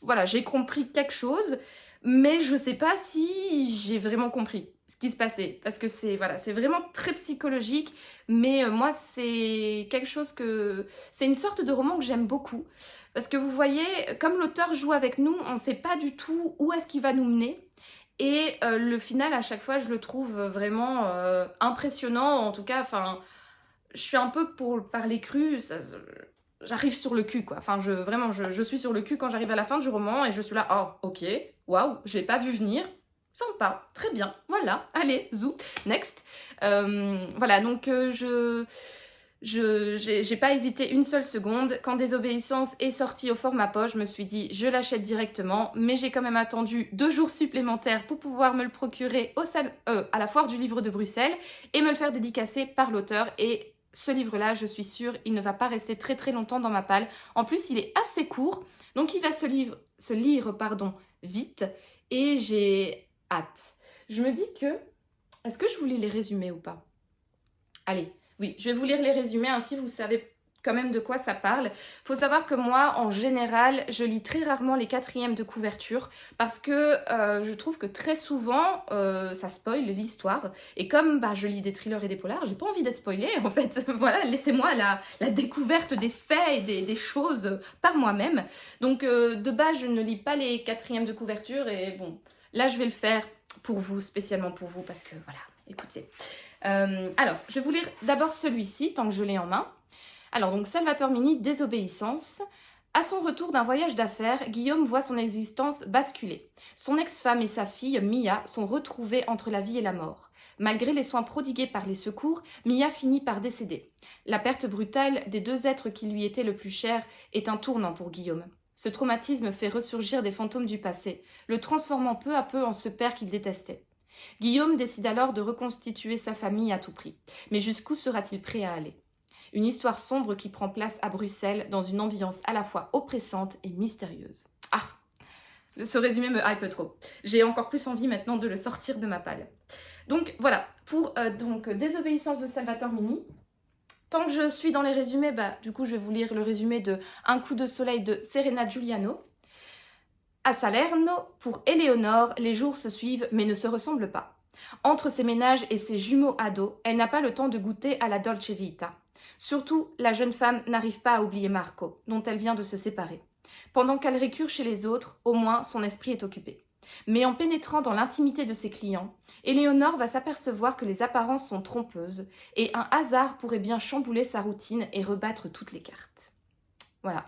voilà, j'ai compris quelque chose. Mais je ne sais pas si j'ai vraiment compris ce qui se passait. Parce que c'est vraiment très psychologique. Mais moi, c'est quelque chose c'est une sorte de roman que j'aime beaucoup. Parce que vous voyez, comme l'auteur joue avec nous, on ne sait pas du tout où est-ce qu'il va nous mener. Et le final, à chaque fois, je le trouve vraiment impressionnant. En tout cas, enfin... Je suis un peu pour parler cru, j'arrive sur le cul quoi. Enfin, je suis sur le cul quand j'arrive à la fin du roman et je suis là, oh ok, waouh, je l'ai pas vu venir. Sympa, très bien, voilà, allez, zou, next. Voilà, donc j'ai pas hésité une seule seconde. Quand Désobéissance est sorti au format poche, je me suis dit je l'achète directement, mais j'ai quand même attendu 2 jours supplémentaires pour pouvoir me le procurer à la foire du livre de Bruxelles et me le faire dédicacer par l'auteur. Et ce livre-là, je suis sûre, il ne va pas rester très très longtemps dans ma palle. En plus, il est assez court, donc il va se lire vite et j'ai hâte. Je me dis que... Est-ce que je vous lis les résumés ou pas? Allez, oui, je vais vous lire les résumés, ainsi vous savez quand même de quoi ça parle. Il faut savoir que moi, en général, je lis très rarement les 4e de couverture parce que je trouve que très souvent, ça spoil l'histoire. Et comme je lis des thrillers et des polars, j'ai pas envie d'être spoilée en fait. Voilà, laissez-moi la découverte des faits et des choses par moi-même. Donc de base, je ne lis pas les 4e de couverture et bon, là je vais le faire pour vous, spécialement pour vous, parce que voilà, écoutez. Alors, je vais vous lire d'abord celui-ci, tant que je l'ai en main. Alors, donc, Salvatore Mini, Désobéissance. À son retour d'un voyage d'affaires, Guillaume voit son existence basculer. Son ex-femme et sa fille, Mia, sont retrouvées entre la vie et la mort. Malgré les soins prodigués par les secours, Mia finit par décéder. La perte brutale des 2 êtres qui lui étaient le plus chers est un tournant pour Guillaume. Ce traumatisme fait ressurgir des fantômes du passé, le transformant peu à peu en ce père qu'il détestait. Guillaume décide alors de reconstituer sa famille à tout prix. Mais jusqu'où sera-t-il prêt à aller ? Une histoire sombre qui prend place à Bruxelles dans une ambiance à la fois oppressante et mystérieuse. Ah, ce résumé me hype trop. J'ai encore plus envie maintenant de le sortir de ma palle. Donc voilà, pour Désobéissance de Salvatore Mini. Tant que je suis dans les résumés, du coup je vais vous lire le résumé de Un coup de soleil de Serena Giuliano. À Salerno, pour Éléonore, les jours se suivent mais ne se ressemblent pas. Entre ses ménages et ses jumeaux ados, elle n'a pas le temps de goûter à la Dolce Vita. Surtout, la jeune femme n'arrive pas à oublier Marco, dont elle vient de se séparer. Pendant qu'elle récure chez les autres, au moins son esprit est occupé. Mais en pénétrant dans l'intimité de ses clients, Éléonore va s'apercevoir que les apparences sont trompeuses et un hasard pourrait bien chambouler sa routine et rebattre toutes les cartes. Voilà.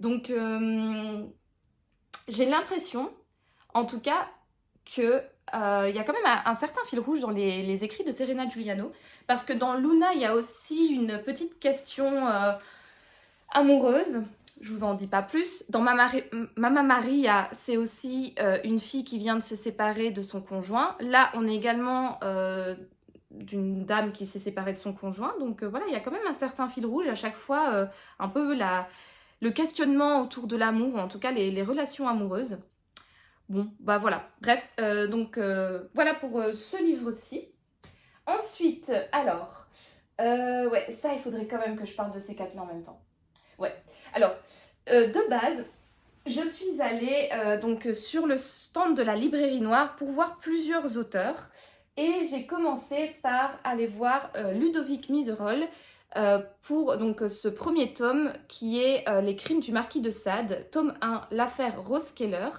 Donc, j'ai l'impression, en tout cas, que y a quand même un certain fil rouge dans les écrits de Serena Giuliano, parce que dans Luna, il y a aussi une petite question amoureuse. Je vous en dis pas plus. Dans Mama Maria, c'est aussi une fille qui vient de se séparer de son conjoint. Là, on est également d'une dame qui s'est séparée de son conjoint. Donc voilà, il y a quand même un certain fil rouge à chaque fois, un peu le questionnement autour de l'amour, ou en tout cas les relations amoureuses. Bon, bah voilà. Bref, donc voilà pour ce livre-ci. Ensuite, alors, ouais, ça, il faudrait quand même que je parle de ces quatre-là en même temps. Ouais. Alors, de base, je suis allée donc sur le stand de la Librairie Noire pour voir plusieurs auteurs. Et j'ai commencé par aller voir Ludovic Miserol pour donc ce premier tome qui est Les crimes du marquis de Sade, tome 1, l'affaire Rose-Keller.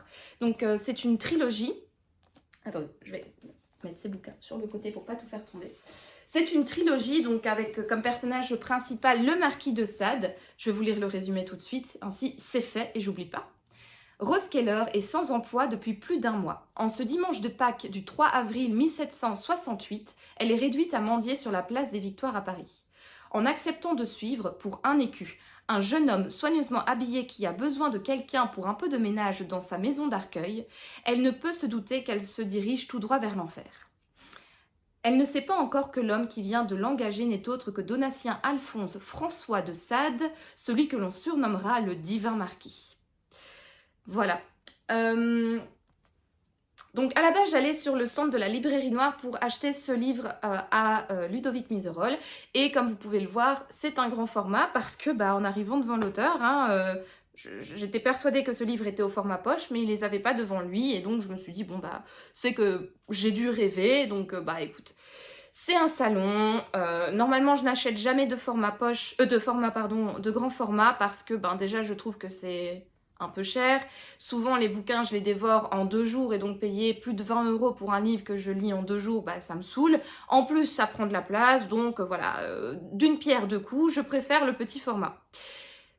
Donc c'est une trilogie. Attendez, je vais mettre ces bouquins sur le côté pour pas tout faire tomber. C'est une trilogie, donc avec comme personnage principal le marquis de Sade. Je vais vous lire le résumé tout de suite, ainsi c'est fait et j'oublie pas. Rose Keller est sans emploi depuis plus d'un mois. En ce dimanche de Pâques du 3 avril 1768, elle est réduite à mendier sur la place des Victoires à Paris. En acceptant de suivre, pour 1 écu, un jeune homme soigneusement habillé qui a besoin de quelqu'un pour un peu de ménage dans sa maison d'Arcueil, elle ne peut se douter qu'elle se dirige tout droit vers l'enfer. Elle ne sait pas encore que l'homme qui vient de l'engager n'est autre que Donatien Alphonse François de Sade, celui que l'on surnommera le divin marquis. Voilà. Donc à la base, j'allais sur le stand de la Librairie Noire pour acheter ce livre à Ludovic Miserol. Et comme vous pouvez le voir, c'est un grand format parce que en arrivant devant l'auteur, j'étais persuadée que ce livre était au format poche, mais il les avait pas devant lui. Et donc je me suis dit, bon c'est que j'ai dû rêver. Donc écoute, c'est un salon. Normalement, je n'achète jamais de format poche, de grand format parce que déjà je trouve que c'est un peu cher. Souvent, les bouquins, je les dévore en 2 jours et donc payer plus de 20 € pour un livre que je lis en 2 jours, ça me saoule. En plus, ça prend de la place, donc voilà, d'une pierre deux coups, je préfère le petit format.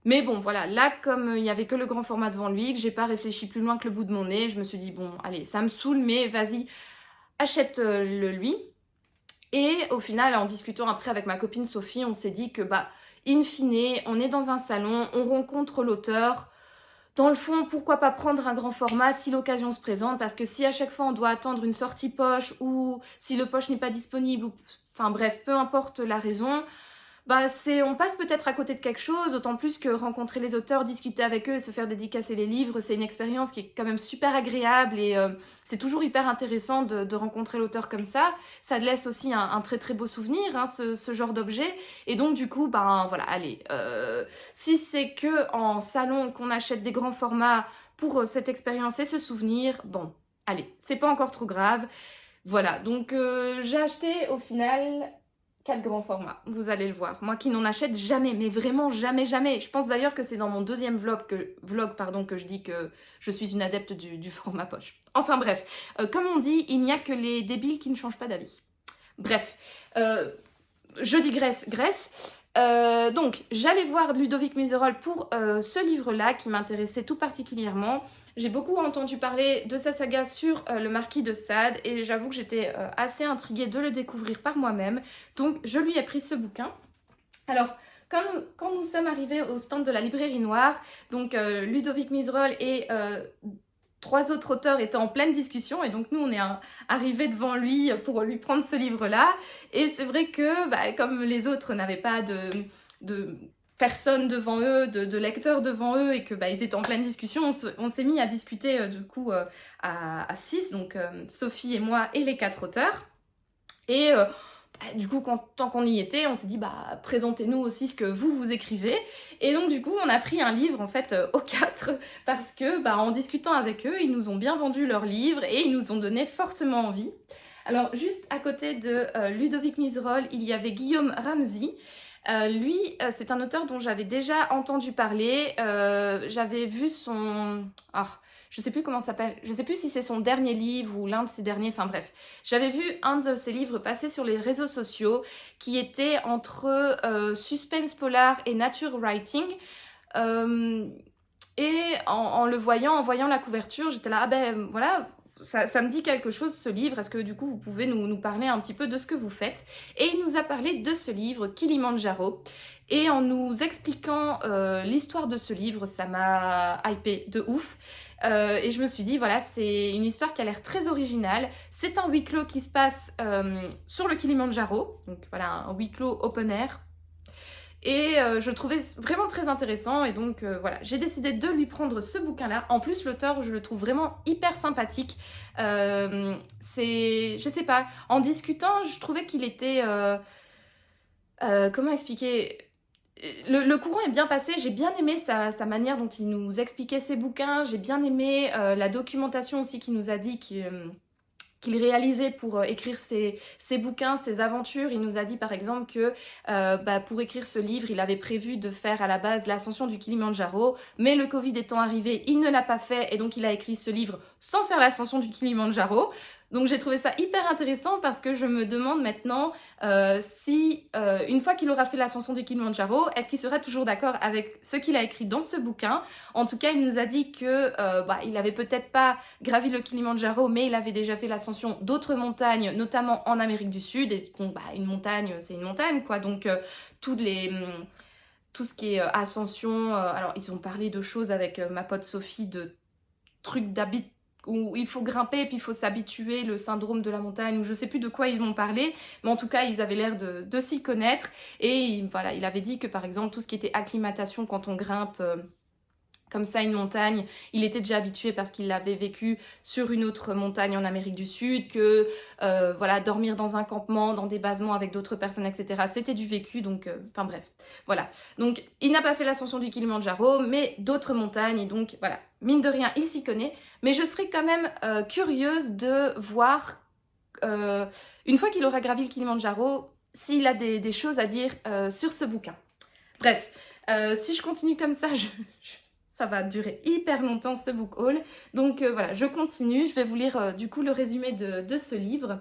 Mais bon, voilà, là, comme il n'y avait que le grand format devant lui, que j'ai pas réfléchi plus loin que le bout de mon nez, je me suis dit, bon, allez, ça me saoule, mais vas-y, achète-le lui. Et au final, en discutant après avec ma copine Sophie, on s'est dit que, in fine, on est dans un salon, on rencontre l'auteur. Dans le fond, pourquoi pas prendre un grand format si l'occasion se présente, parce que si à chaque fois on doit attendre une sortie poche ou si le poche n'est pas disponible, enfin bref, peu importe la raison, on passe peut-être à côté de quelque chose, d'autant plus que rencontrer les auteurs, discuter avec eux et se faire dédicacer les livres, c'est une expérience qui est quand même super agréable et c'est toujours hyper intéressant de rencontrer l'auteur comme ça. Ça laisse aussi un très très beau souvenir, ce genre d'objet. Et donc du coup, voilà, allez, si c'est que en salon qu'on achète des grands formats pour cette expérience et ce souvenir, bon, allez, c'est pas encore trop grave. Voilà, donc j'ai acheté au final 4 grands formats, vous allez le voir. Moi qui n'en achète jamais, mais vraiment jamais, jamais. Je pense d'ailleurs que c'est dans mon deuxième vlog que je dis que je suis une adepte du format poche. Enfin bref, comme on dit, il n'y a que les débiles qui ne changent pas d'avis. Bref, je digresse. Donc, j'allais voir Ludovic Miserol pour ce livre-là qui m'intéressait tout particulièrement. J'ai beaucoup entendu parler de sa saga sur le marquis de Sade et j'avoue que j'étais assez intriguée de le découvrir par moi-même. Donc, je lui ai pris ce bouquin. Alors, quand nous sommes arrivés au stand de la Librairie Noire, donc Ludovic Miserol et 3 autres auteurs étaient en pleine discussion et donc nous on est arrivés devant lui pour lui prendre ce livre-là. Et c'est vrai que comme les autres n'avaient pas de personnes devant eux, de lecteurs devant eux et que ils étaient en pleine discussion, on s'est mis à discuter du coup à 6, donc Sophie et moi et les 4 auteurs. Et du coup, tant qu'on y était, on s'est dit, présentez-nous aussi ce que vous écrivez. Et donc, du coup, on a pris un livre, en fait, aux 4, parce que, en discutant avec eux, ils nous ont bien vendu leur livre et ils nous ont donné fortement envie. Alors, juste à côté de Ludovic Miserol, il y avait Guillaume Ramsey. Lui, c'est un auteur dont j'avais déjà entendu parler. J'avais vu son... Ah, je sais plus comment ça s'appelle. Je sais plus si c'est son dernier livre ou l'un de ses derniers. Enfin bref, j'avais vu un de ses livres passer sur les réseaux sociaux qui était entre suspense polar et nature writing. Et en le voyant, en voyant la couverture, j'étais là, ah ben voilà, ça me dit quelque chose ce livre, est-ce que du coup vous pouvez nous parler un petit peu de ce que vous faites? Et il nous a parlé de ce livre, Kilimandjaro, et en nous expliquant l'histoire de ce livre, ça m'a hypé de ouf. Et je me suis dit, voilà, c'est une histoire qui a l'air très originale. C'est un huis clos qui se passe sur le Kilimandjaro, donc voilà, un huis clos open air. Et je le trouvais vraiment très intéressant et donc voilà, j'ai décidé de lui prendre ce bouquin-là. En plus, l'auteur, je le trouve vraiment hyper sympathique. Je sais pas, en discutant, je trouvais qu'il était... comment expliquer? Le courant est bien passé, j'ai bien aimé sa manière dont il nous expliquait ses bouquins, j'ai bien aimé la documentation aussi qu'il nous a dit qu'il réalisait pour écrire ses bouquins, ses aventures. Il nous a dit par exemple que pour écrire ce livre, il avait prévu de faire à la base l'ascension du Kilimandjaro, mais le Covid étant arrivé, il ne l'a pas fait et donc il a écrit ce livre sans faire l'ascension du Kilimandjaro. Donc j'ai trouvé ça hyper intéressant parce que je me demande maintenant si, une fois qu'il aura fait l'ascension du Kilimandjaro, est-ce qu'il sera toujours d'accord avec ce qu'il a écrit dans ce bouquin? En tout cas, il nous a dit que il avait peut-être pas gravi le Kilimandjaro, mais il avait déjà fait l'ascension d'autres montagnes, notamment en Amérique du Sud. Et une montagne, c'est une montagne, quoi. Donc tout ce qui est ascension, alors ils ont parlé de choses avec ma pote Sophie, de trucs d'habit où il faut grimper et puis il faut s'habituer, le syndrome de la montagne, ou je sais plus de quoi ils m'ont parlé, mais en tout cas ils avaient l'air de s'y connaître. Et voilà, il avait dit que par exemple tout ce qui était acclimatation quand on grimpe comme ça une montagne, il était déjà habitué parce qu'il l'avait vécu sur une autre montagne en Amérique du Sud, que dormir dans un campement, dans des basements avec d'autres personnes, etc. C'était du vécu, donc bref, voilà. Donc il n'a pas fait l'ascension du Kilimandjaro, mais d'autres montagnes, et donc voilà, mine de rien, il s'y connaît. Mais je serais quand même curieuse de voir, une fois qu'il aura gravi le Kilimandjaro, s'il a des choses à dire sur ce bouquin. Bref, si je continue comme ça, ça va durer hyper longtemps ce book haul. Donc voilà, je continue. Je vais vous lire du coup le résumé de ce livre.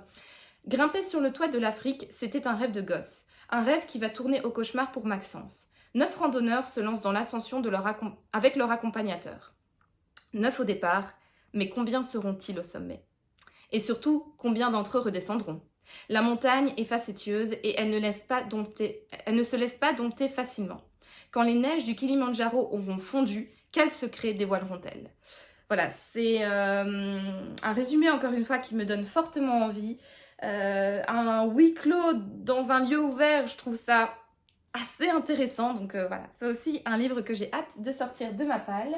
Grimper sur le toit de l'Afrique, c'était un rêve de gosse. Un rêve qui va tourner au cauchemar pour Maxence. 9 randonneurs se lancent dans l'ascension avec leur accompagnateur. 9 au départ, mais combien seront-ils au sommet? Et surtout, combien d'entre eux redescendront? La montagne est facétieuse et elle ne se laisse pas dompter facilement. Quand les neiges du Kilimandjaro auront fondu, quels secrets dévoileront-elles? Voilà, c'est un résumé encore une fois qui me donne fortement envie. Un huis clos dans un lieu ouvert, je trouve ça assez intéressant. Donc voilà, c'est aussi un livre que j'ai hâte de sortir de ma palle.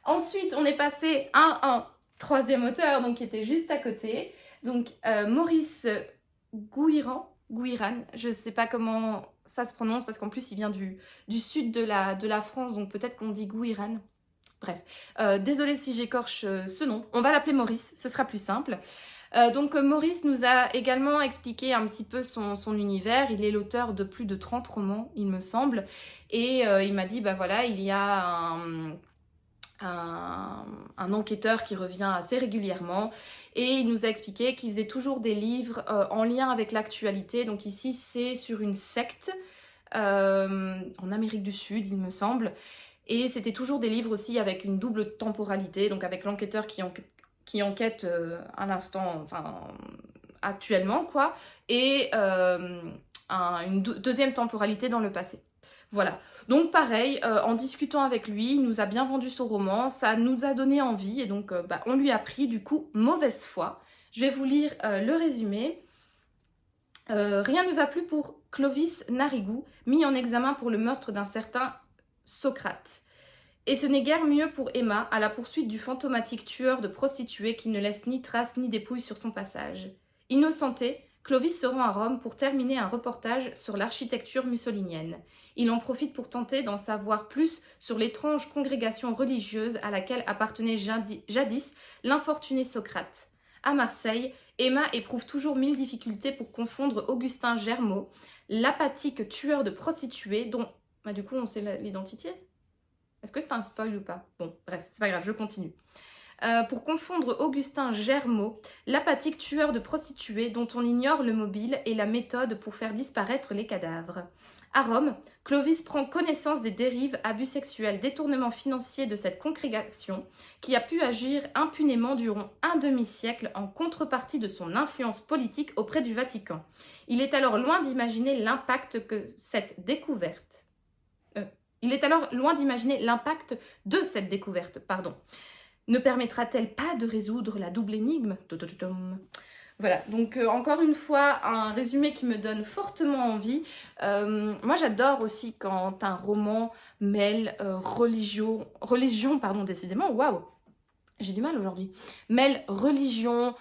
Ensuite, on est passé à un troisième auteur donc, qui était juste à côté. Donc Maurice Gouiran, je ne sais pas comment ça se prononce parce qu'en plus il vient du sud de la France, donc peut-être qu'on dit Gouiran. Bref, désolée si j'écorche ce nom, on va l'appeler Maurice, ce sera plus simple. Donc Maurice nous a également expliqué un petit peu son univers. Il est l'auteur de plus de 30 romans, il me semble. Et il m'a dit, voilà, il y a un enquêteur qui revient assez régulièrement et il nous a expliqué qu'il faisait toujours des livres en lien avec l'actualité. Donc ici c'est sur une secte en Amérique du Sud il me semble, et c'était toujours des livres aussi avec une double temporalité, donc avec l'enquêteur qui enquête à l'instant, enfin actuellement quoi, et une deuxième temporalité dans le passé. Voilà, donc pareil, en discutant avec lui, il nous a bien vendu son roman, ça nous a donné envie et donc on lui a pris du coup Mauvaise foi. Je vais vous lire le résumé. Rien ne va plus pour Clovis Narigou, mis en examen pour le meurtre d'un certain Socrate. Et ce n'est guère mieux pour Emma, à la poursuite du fantomatique tueur de prostituées qui ne laisse ni trace ni dépouille sur son passage. Innocenté, Clovis se rend à Rome pour terminer un reportage sur l'architecture mussolinienne. Il en profite pour tenter d'en savoir plus sur l'étrange congrégation religieuse à laquelle appartenait jadis l'infortuné Socrate. À Marseille, Emma éprouve toujours mille difficultés pour confondre Augustin Germeau, l'apathique tueur de prostituées dont... Bah, du coup, on sait l'identité. Est-ce que c'est un spoil ou pas? Bon, bref, c'est pas grave, je continue. Pour confondre Augustin Germeau, l'apathique tueur de prostituées dont on ignore le mobile et la méthode pour faire disparaître les cadavres. À Rome, Clovis prend connaissance des dérives, abus sexuels, détournements financiers de cette congrégation qui a pu agir impunément durant un demi-siècle en contrepartie de son influence politique auprès du Vatican. Il est alors loin d'imaginer l'impact que cette découverte... il est alors loin d'imaginer l'impact de cette découverte, Ne permettra-t-elle pas de résoudre la double énigme? Voilà, donc encore une fois, un résumé qui me donne fortement envie. Moi, j'adore aussi quand un roman mêle religion, décidément, waouh, j'ai du mal aujourd'hui, mêle religion,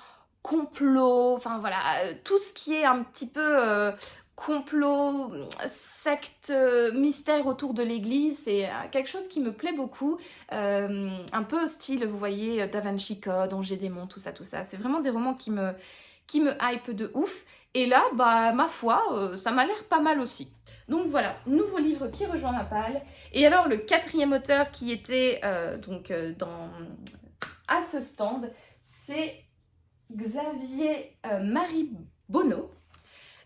complot, enfin voilà, tout ce qui est un petit peu complot, secte, mystère autour de l'église, c'est quelque chose qui me plaît beaucoup, un peu style, vous voyez, Da Vinci Code, Angers Démon, tout ça, c'est vraiment des romans qui me hype de ouf, et là, bah, ma foi, ça m'a l'air pas mal aussi. Donc voilà, nouveau livre qui rejoint ma palle, et alors le quatrième auteur qui était à ce stand, c'est Xavier Marie Bonneau.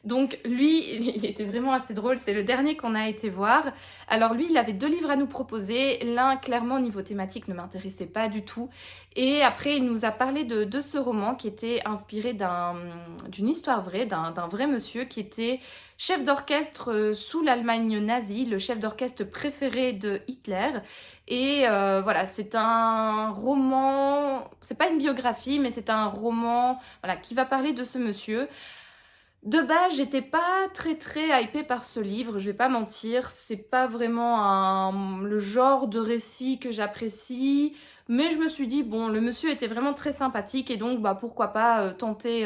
Donc lui, il était vraiment assez drôle, c'est le dernier qu'on a été voir. Alors lui, il avait 2 livres à nous proposer. L'un, clairement, niveau thématique, ne m'intéressait pas du tout. Et après, il nous a parlé de ce roman qui était inspiré d'une histoire vraie, d'un vrai monsieur qui était chef d'orchestre sous l'Allemagne nazie, le chef d'orchestre préféré de Hitler. Et voilà, c'est un roman, c'est pas une biographie, mais c'est un roman voilà, qui va parler de ce monsieur. De base, j'étais pas très hypée par ce livre, je vais pas mentir, c'est pas vraiment le genre de récit que j'apprécie, mais je me suis dit, bon, le monsieur était vraiment très sympathique et donc, bah, pourquoi pas tenter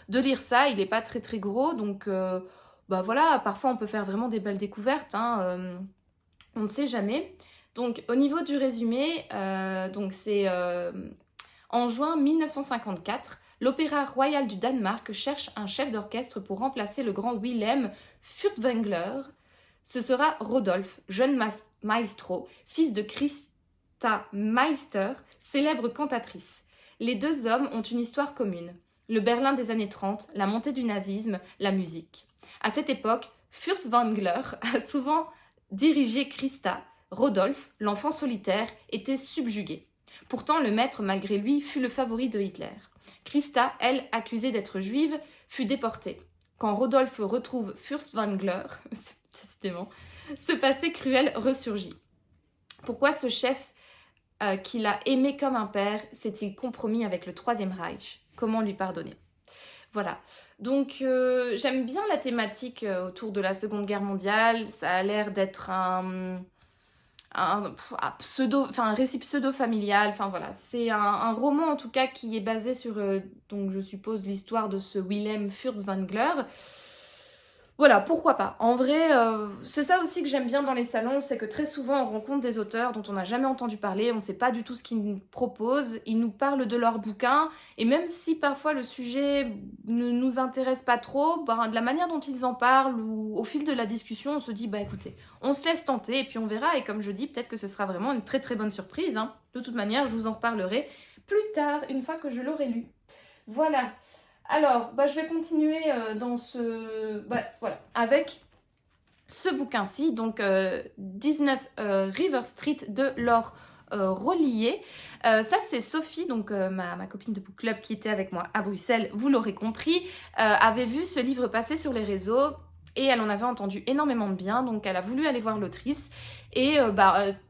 de lire ça, il est pas très gros, donc, bah voilà, parfois on peut faire vraiment des belles découvertes, hein, on ne sait jamais. Donc, au niveau du résumé, donc c'est en juin 1954, l'Opéra Royal du Danemark cherche un chef d'orchestre pour remplacer le grand Wilhelm Furtwängler. Ce sera Rodolphe, jeune maestro, fils de Christa Meister, célèbre cantatrice. Les 2 hommes ont une histoire commune. Le Berlin des années 30, la montée du nazisme, la musique. À cette époque, Furtwängler a souvent dirigé Christa. Rodolphe, l'enfant solitaire, était subjugué. Pourtant, le maître, malgré lui, fut le favori de Hitler. Christa, elle, accusée d'être juive, fut déportée. Quand Rodolphe retrouve Furtwängler, décidément, ce passé cruel ressurgit. Pourquoi ce chef qu'il a aimé comme un père s'est-il compromis avec le Troisième Reich? Comment lui pardonner? Voilà, donc j'aime bien la thématique autour de la Seconde Guerre mondiale, ça a l'air d'être un récit pseudo-familial, enfin voilà, c'est un roman en tout cas qui est basé sur, donc je suppose, l'histoire de ce Wilhelm Furtwängler. Voilà, pourquoi pas. En vrai, c'est ça aussi que j'aime bien dans les salons, c'est que très souvent on rencontre des auteurs dont on n'a jamais entendu parler, on ne sait pas du tout ce qu'ils nous proposent, ils nous parlent de leurs bouquins, et même si parfois le sujet ne nous intéresse pas trop, de la manière dont ils en parlent ou au fil de la discussion, on se dit, bah écoutez, on se laisse tenter et puis on verra, et comme je dis, peut-être que ce sera vraiment une très bonne surprise, hein. De toute manière, je vous en reparlerai plus tard, une fois que je l'aurai lu. Voilà. Alors, je vais continuer avec ce bouquin-ci, donc 19 River Street de Laure Rollier. Ça, c'est Sophie, donc ma copine de book club qui était avec moi à Bruxelles, vous l'aurez compris, avait vu ce livre passer sur les réseaux et elle en avait entendu énormément de bien, donc elle a voulu aller voir l'autrice. Et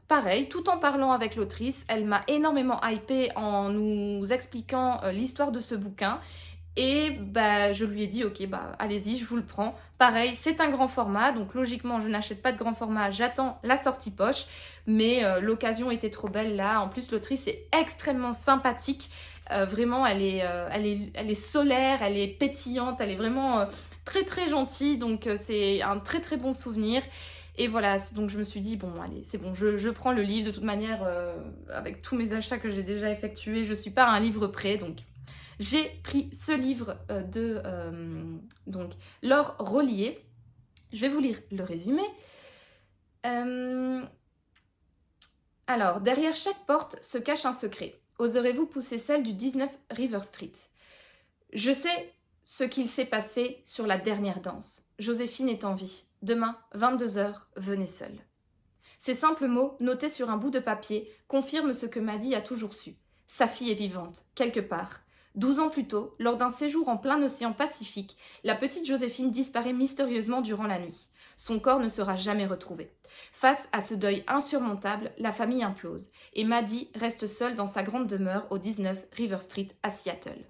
pareil, tout en parlant avec l'autrice, elle m'a énormément hypée en nous expliquant l'histoire de ce bouquin. Et je lui ai dit, ok, allez-y, je vous le prends. Pareil, c'est un grand format, donc logiquement, je n'achète pas de grand format, j'attends la sortie poche. Mais l'occasion était trop belle là. En plus, l'autrice est extrêmement sympathique. Vraiment, elle est solaire, elle est pétillante, elle est vraiment très gentille. Donc, c'est un très bon souvenir. Et voilà, donc je me suis dit, bon, allez, c'est bon, je prends le livre. De toute manière, avec tous mes achats que j'ai déjà effectués, je ne suis pas à un livre près, donc... J'ai pris ce livre de donc Laure Rollier. Je vais vous lire le résumé. Alors, derrière chaque porte se cache un secret. Oserez-vous pousser celle du 19 River Street? Je sais ce qu'il s'est passé sur la dernière danse. Joséphine est en vie. Demain, 22h, venez seule. Ces simples mots, notés sur un bout de papier, confirment ce que Maddy a toujours su. Sa fille est vivante, quelque part. 12 ans plus tôt, lors d'un séjour en plein océan Pacifique, la petite Joséphine disparaît mystérieusement durant la nuit. Son corps ne sera jamais retrouvé. Face à ce deuil insurmontable, la famille implose et Maddy reste seule dans sa grande demeure au 19 River Street à Seattle.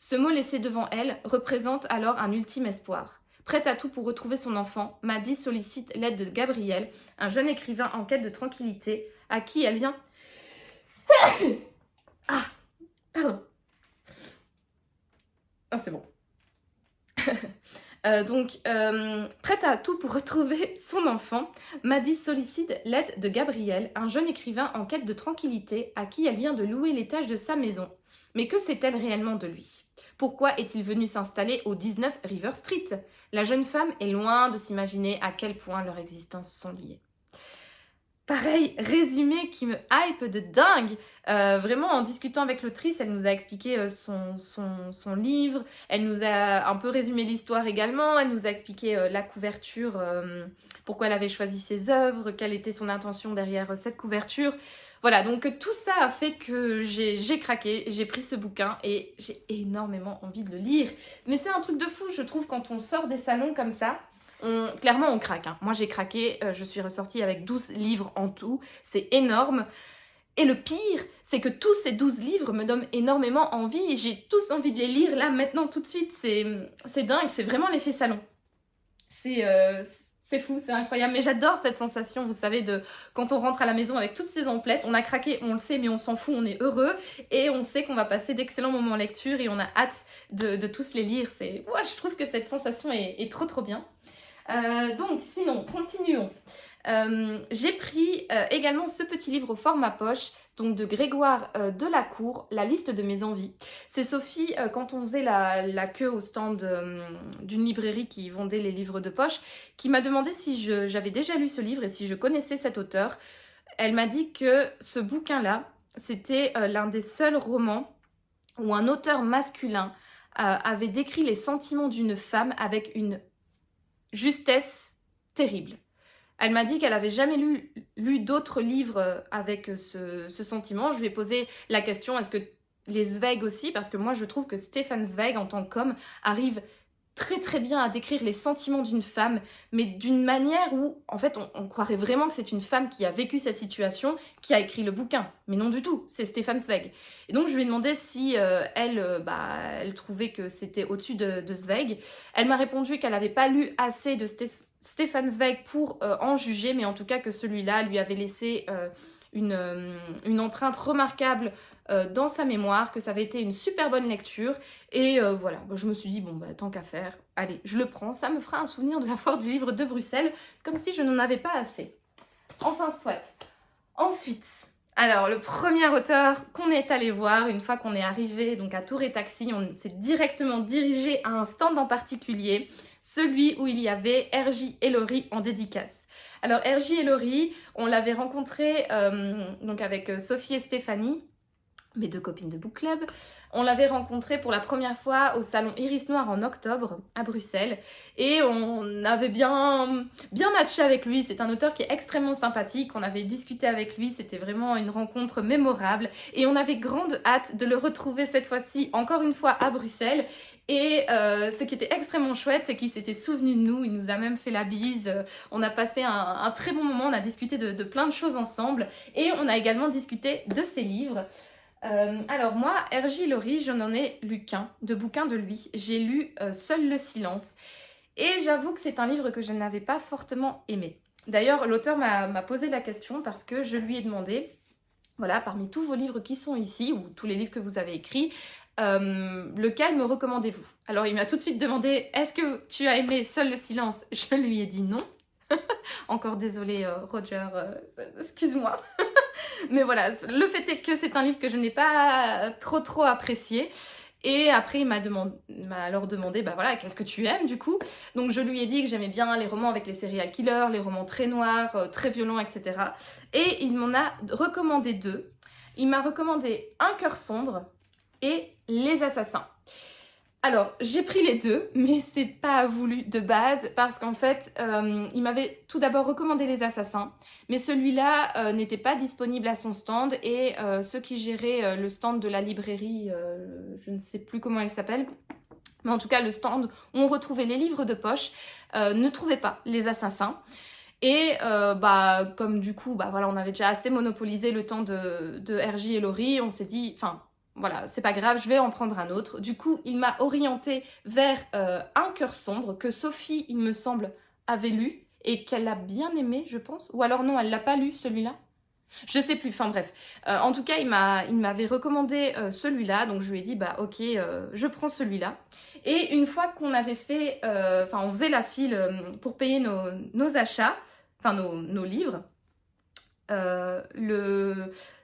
Ce mot laissé devant elle représente alors un ultime espoir. Prête à tout pour retrouver son enfant, Maddy sollicite l'aide de Gabriel, un jeune écrivain en quête de tranquillité, à qui elle vient... Ah, pardon. Ah, c'est bon. Prête à tout pour retrouver son enfant, Maddy sollicite l'aide de Gabriel, un jeune écrivain en quête de tranquillité, à qui elle vient de louer l'étage de sa maison. Mais que sait-elle réellement de lui? Pourquoi est-il venu s'installer au 19 River Street? La jeune femme est loin de s'imaginer à quel point leurs existences sont liées. Pareil, résumé qui me hype de dingue. Vraiment, en discutant avec l'autrice, elle nous a expliqué son livre, elle nous a un peu résumé l'histoire également, elle nous a expliqué la couverture, pourquoi elle avait choisi ses œuvres, quelle était son intention derrière cette couverture. Voilà, donc tout ça a fait que j'ai craqué, j'ai pris ce bouquin et j'ai énormément envie de le lire. Mais c'est un truc de fou, je trouve, quand on sort des salons comme ça. Clairement, on craque. Moi, j'ai craqué. Je suis ressortie avec 12 livres en tout. C'est énorme. Et le pire, c'est que tous ces 12 livres me donnent énormément envie. J'ai tous envie de les lire là, maintenant, tout de suite. C'est dingue. C'est vraiment l'effet salon. C'est fou, c'est incroyable. Mais j'adore cette sensation, vous savez, de quand on rentre à la maison avec toutes ces emplettes. On a craqué, on le sait, mais on s'en fout. On est heureux. Et on sait qu'on va passer d'excellents moments en lecture. Et on a hâte de tous les lire. Je trouve que cette sensation est trop, trop bien. Donc, sinon, continuons. J'ai pris également ce petit livre au format poche, donc de Grégoire Delacour, La liste de mes envies. C'est Sophie, quand on faisait la queue au stand d'une librairie qui vendait les livres de poche, qui m'a demandé si j'avais déjà lu ce livre et si je connaissais cet auteur. Elle m'a dit que ce bouquin-là, c'était l'un des seuls romans où un auteur masculin avait décrit les sentiments d'une femme avec une justesse terrible. Elle m'a dit qu'elle n'avait jamais lu d'autres livres avec ce sentiment. Je lui ai posé la question, est-ce que les Zweig aussi? Parce que moi, je trouve que Stefan Zweig, en tant qu'homme, arrive très très bien à décrire les sentiments d'une femme, mais d'une manière où, en fait, on croirait vraiment que c'est une femme qui a vécu cette situation, qui a écrit le bouquin. Mais non du tout, c'est Stefan Zweig. Et donc, je lui ai demandé si elle trouvait que c'était au-dessus de Zweig. Elle m'a répondu qu'elle n'avait pas lu assez de Stefan Zweig pour en juger, mais en tout cas que celui-là lui avait laissé une empreinte remarquable dans sa mémoire, que ça avait été une super bonne lecture. Et voilà, je me suis dit, tant qu'à faire, allez, je le prends. Ça me fera un souvenir de la foire du livre de Bruxelles, comme si je n'en avais pas assez. Enfin, soit. Ensuite, alors, le premier auteur qu'on est allé voir, une fois qu'on est arrivé donc à Tour et Taxi, on s'est directement dirigé à un stand en particulier, celui où il y avait R.J. Ellory en dédicace. Alors, R.J. Ellory, on l'avait rencontré donc avec Sophie et Stéphanie, mes deux copines de book club. On l'avait rencontré pour la première fois au salon Iris Noir en octobre à Bruxelles et on avait bien matché avec lui. C'est un auteur qui est extrêmement sympathique. On avait discuté avec lui, c'était vraiment une rencontre mémorable et on avait grande hâte de le retrouver cette fois-ci encore une fois à Bruxelles. Et ce qui était extrêmement chouette, c'est qu'il s'était souvenu de nous, il nous a même fait la bise, on a passé un très bon moment, on a discuté de plein de choses ensemble et on a également discuté de ses livres. Alors moi, R.J. Ellory, je n'en ai lu qu'un de bouquin de lui. J'ai lu Seul le silence. Et j'avoue que c'est un livre que je n'avais pas fortement aimé. D'ailleurs, l'auteur m'a posé la question parce que je lui ai demandé, voilà, parmi tous vos livres qui sont ici, ou tous les livres que vous avez écrits, lequel me recommandez-vous? Alors il m'a tout de suite demandé, est-ce que tu as aimé Seul le silence? Je lui ai dit non. Encore désolée Roger, excuse-moi. Mais voilà, le fait est que c'est un livre que je n'ai pas trop apprécié. Et après, il m'a alors demandé, bah voilà, qu'est-ce que tu aimes du coup? Donc je lui ai dit que j'aimais bien les romans avec les serial killers, les romans très noirs, très violents, etc. Et il m'en a recommandé 2. Il m'a recommandé Un cœur sombre et Les assassins. Alors, j'ai pris les 2, mais c'est pas voulu de base parce qu'en fait, il m'avait tout d'abord recommandé Les Assassins, mais celui-là n'était pas disponible à son stand et ceux qui géraient le stand de la librairie, je ne sais plus comment elle s'appelle, mais en tout cas le stand où on retrouvait les livres de poche, ne trouvait pas Les Assassins. Et comme du coup, voilà, on avait déjà assez monopolisé le temps de RJ et Laurie, on s'est dit, enfin, voilà, c'est pas grave, je vais en prendre un autre. Du coup, il m'a orienté vers Un cœur sombre, que Sophie, il me semble, avait lu, et qu'elle a bien aimé, je pense. Ou alors non, elle l'a pas lu, celui-là. Je sais plus, enfin bref. En tout cas, il m'avait recommandé celui-là, donc je lui ai dit, bah ok, je prends celui-là. Et une fois qu'on avait fait, on faisait la file pour payer nos achats, enfin nos livres,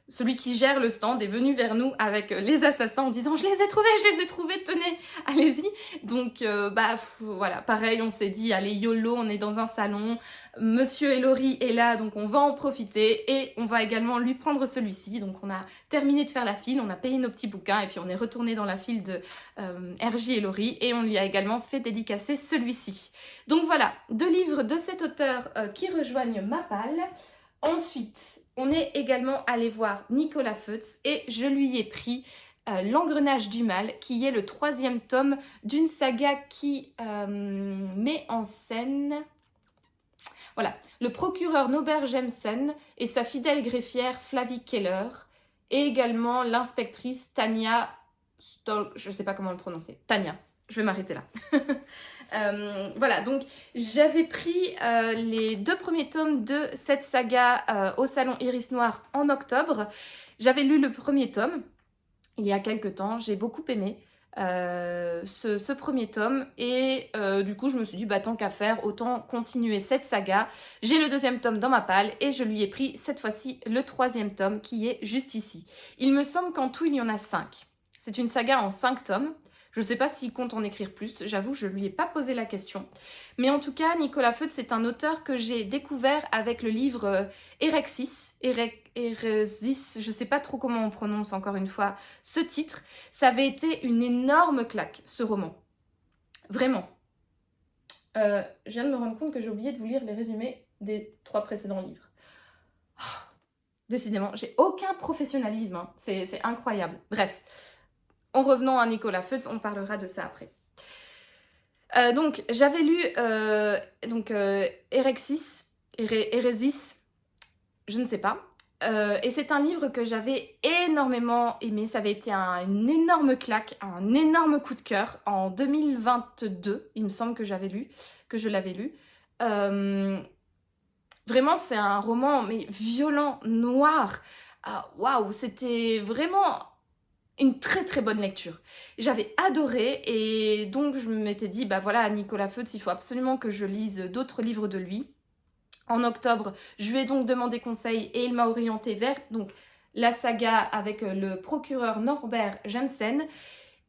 celui qui gère le stand est venu vers nous avec les assassins en disant je les ai trouvés, tenez, allez-y. Donc voilà, pareil, on s'est dit allez YOLO, on est dans un salon, Monsieur et Laurie est là, donc on va en profiter et on va également lui prendre celui-ci. Donc on a terminé de faire la file, on a payé nos petits bouquins et puis on est retourné dans la file de RJ et Laurie et on lui a également fait dédicacer celui-ci. Donc voilà, 2 livres de cet auteur qui rejoignent ma palle. Ensuite, on est également allé voir Nicolas Feutz et je lui ai pris L'Engrenage du Mal, qui est le 3e tome d'une saga qui met en scène, voilà, le procureur Norbert Jemsen et sa fidèle greffière Flavie Keller, et également l'inspectrice Tania Stol, je ne sais pas comment le prononcer, Tania, je vais m'arrêter là. Voilà, donc j'avais pris les 2 premiers tomes de cette saga au salon Iris Noir en octobre. J'avais lu le premier tome il y a quelques temps, j'ai beaucoup aimé ce premier tome et du coup je me suis dit tant qu'à faire, autant continuer cette saga. J'ai le 2e tome dans ma palle et je lui ai pris cette fois-ci le 3e tome qui est juste ici. Il me semble qu'en tout il y en a 5. C'est une saga en 5 tomes. Je ne sais pas s'il compte en écrire plus, j'avoue, je ne lui ai pas posé la question. Mais en tout cas, Nicolas Feutz, c'est un auteur que j'ai découvert avec le livre Erexis, je ne sais pas trop comment on prononce encore une fois ce titre. Ça avait été une énorme claque, ce roman. Vraiment. Je viens de me rendre compte que j'ai oublié de vous lire les résumés des 3 précédents livres. Décidément, j'ai aucun professionnalisme, hein. C'est incroyable. Bref. En revenant à Nicolas Feutz, on parlera de ça après. Donc, j'avais lu Erexis, je ne sais pas. Et c'est un livre que j'avais énormément aimé. Ça avait été une énorme claque, un énorme coup de cœur en 2022, il me semble que je l'avais lu. Vraiment, c'est un roman mais violent, noir. Waouh, c'était vraiment une très très bonne lecture. J'avais adoré et donc je m'étais dit, voilà, Nicolas Feutz, il faut absolument que je lise d'autres livres de lui. En octobre, je lui ai donc demandé conseil et il m'a orienté vers la saga avec le procureur Norbert Jemsen.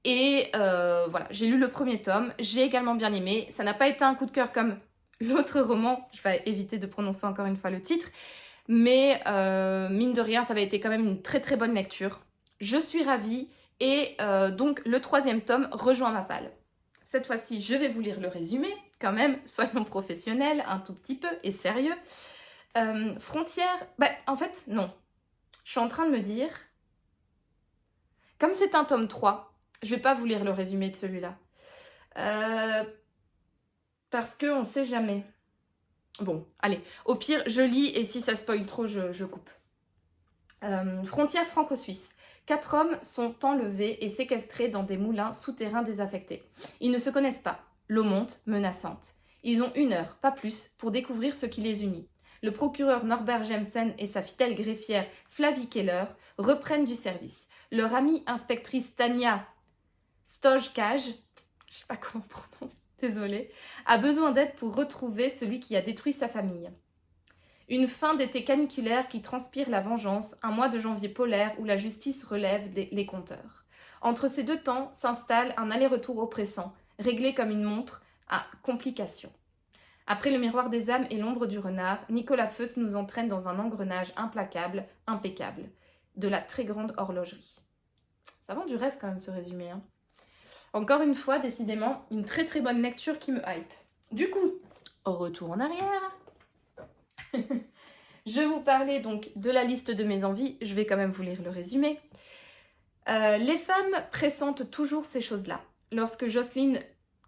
Et voilà, j'ai lu le premier tome, j'ai également bien aimé. Ça n'a pas été un coup de cœur comme l'autre roman, je vais éviter de prononcer encore une fois le titre, mais mine de rien, ça avait été quand même une très très bonne lecture. Je suis ravie et donc le 3e tome rejoint ma palle. Cette fois-ci, je vais vous lire le résumé, quand même, soyons professionnels, un tout petit peu, et sérieux. Frontières, en fait, non. Je suis en train de me dire, comme c'est un tome 3, je vais pas vous lire le résumé de celui-là. Parce qu'on ne sait jamais. Bon, allez, au pire, je lis et si ça spoil trop, je coupe. Frontières franco-suisses. 4 hommes sont enlevés et séquestrés dans des moulins souterrains désaffectés. Ils ne se connaissent pas. L'eau monte, menaçante. Ils ont 1 heure, pas plus, pour découvrir ce qui les unit. Le procureur Norbert Jemsen et sa fidèle greffière Flavie Keller reprennent du service. Leur amie inspectrice Tania Stojkaj, je sais pas comment on prononce, désolée, a besoin d'aide pour retrouver celui qui a détruit sa famille. Une fin d'été caniculaire qui transpire la vengeance, un mois de janvier polaire où la justice relève les compteurs. Entre ces deux temps s'installe un aller-retour oppressant, réglé comme une montre à complications. Après le miroir des âmes et l'ombre du renard, Nicolas Feutz nous entraîne dans un engrenage implacable, impeccable, de la très grande horlogerie. Ça vend du rêve quand même ce résumé. Hein. Encore une fois, décidément, une très très bonne lecture qui me hype. Du coup, retour en arrière. Je vous parlais donc de la liste de mes envies, je vais quand même vous lire le résumé. Les femmes pressentent toujours ces choses-là. Lorsque Jocelyne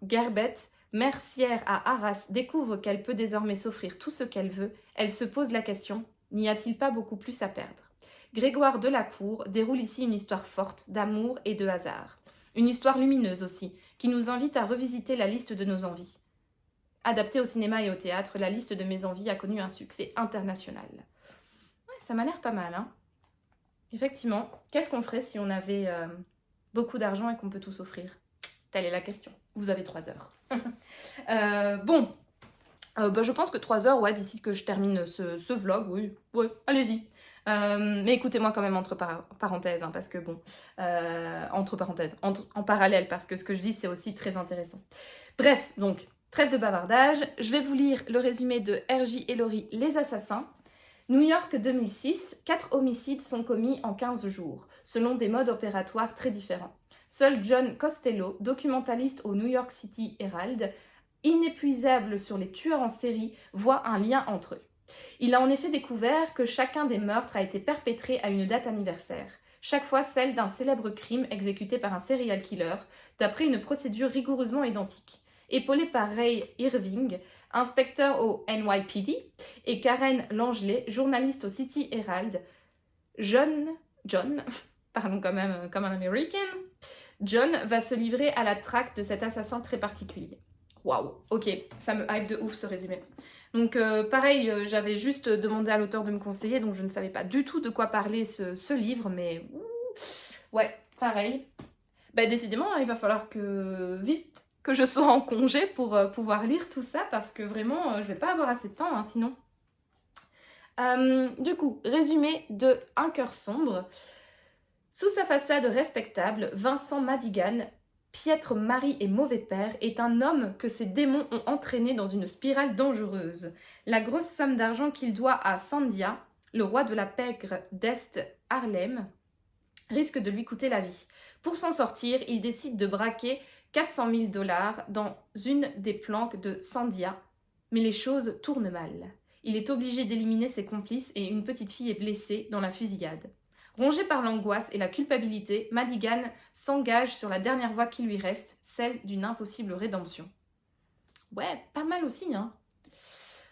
Gerbet, mercière à Arras, découvre qu'elle peut désormais s'offrir tout ce qu'elle veut, elle se pose la question, n'y a-t-il pas beaucoup plus à perdre ? Grégoire Delacour déroule ici une histoire forte d'amour et de hasard. Une histoire lumineuse aussi, qui nous invite à revisiter la liste de nos envies. Adaptée au cinéma et au théâtre, la liste de mes envies a connu un succès international. Ouais, ça m'a l'air pas mal, hein. Effectivement, qu'est-ce qu'on ferait si on avait beaucoup d'argent et qu'on peut tout s'offrir ? Telle est la question. Vous avez 3 heures. Je pense que 3 heures, ouais, d'ici que je termine ce vlog, oui, ouais, allez-y. Mais écoutez-moi quand même entre parenthèses, hein, parce que bon, entre parenthèses, en parallèle, parce que ce que je dis, c'est aussi très intéressant. Bref, donc, trêve de bavardage, je vais vous lire le résumé de R.J. Ellory, Les Assassins. New York 2006, 4 homicides sont commis en 15 jours, selon des modes opératoires très différents. Seul John Costello, documentaliste au New York City Herald, inépuisable sur les tueurs en série, voit un lien entre eux. Il a en effet découvert que chacun des meurtres a été perpétré à une date anniversaire, chaque fois celle d'un célèbre crime exécuté par un serial killer, d'après une procédure rigoureusement identique. Épaulé par Ray Irving, inspecteur au NYPD, et Karen Langley, journaliste au City Herald, John, parlons quand même comme un américain, John va se livrer à la traque de cet assassin très particulier. Waouh, ok, ça me hype de ouf ce résumé. Donc pareil, j'avais juste demandé à l'auteur de me conseiller, donc je ne savais pas du tout de quoi parler ce livre, mais ouais, pareil. Bah décidément, il va falloir que vite que je sois en congé pour pouvoir lire tout ça, parce que vraiment, je vais pas avoir assez de temps, hein, sinon. Du coup, résumé de Un cœur sombre. Sous sa façade respectable, Vincent Madigan, piètre mari et mauvais père, est un homme que ses démons ont entraîné dans une spirale dangereuse. La grosse somme d'argent qu'il doit à Sandia, le roi de la pègre d'Est Harlem, risque de lui coûter la vie. Pour s'en sortir, il décide de braquer 400 000 $ dans une des planques de Sandia. Mais les choses tournent mal. Il est obligé d'éliminer ses complices et une petite fille est blessée dans la fusillade. Rongé par l'angoisse et la culpabilité, Madigan s'engage sur la dernière voie qui lui reste, celle d'une impossible rédemption. Ouais, pas mal aussi, hein.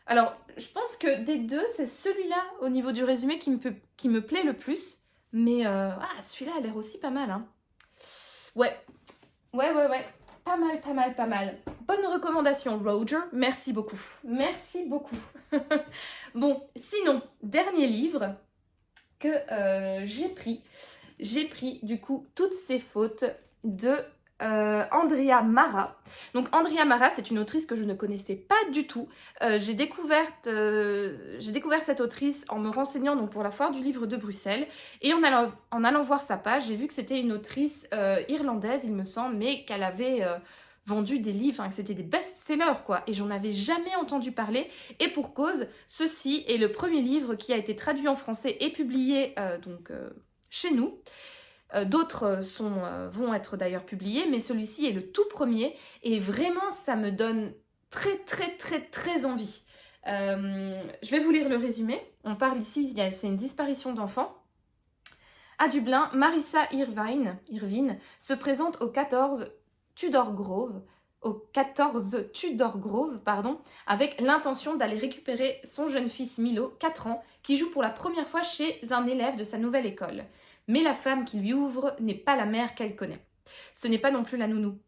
Alors, je pense que des deux, c'est celui-là, au niveau du résumé, qui me plaît le plus. Mais celui-là a l'air aussi pas mal, hein. Ouais. Pas mal. Bonne recommandation, Roger. Merci beaucoup. Bon, sinon, dernier livre que j'ai pris. J'ai pris, du coup, Toutes ces fautes de Andrea Mara. Donc Andrea Mara, c'est une autrice que je ne connaissais pas du tout. J'ai découvert cette autrice en me renseignant donc, pour la foire du livre de Bruxelles. Et en allant voir sa page, j'ai vu que c'était une autrice irlandaise, il me semble, mais qu'elle avait vendu des livres, que c'était des best-sellers, quoi. Et j'en avais jamais entendu parler. Et pour cause, ceci est le premier livre qui a été traduit en français et publié chez nous. D'autres vont être d'ailleurs publiés, mais celui-ci est le tout premier et vraiment ça me donne très envie. Je vais vous lire le résumé. On parle ici, c'est une disparition d'enfants. À Dublin, Marissa Irvine se présente au 14 Tudor Grove, avec l'intention d'aller récupérer son jeune fils Milo, 4 ans, qui joue pour la première fois chez un élève de sa nouvelle école. Mais la femme qui lui ouvre n'est pas la mère qu'elle connaît. Ce n'est pas non plus la nounou.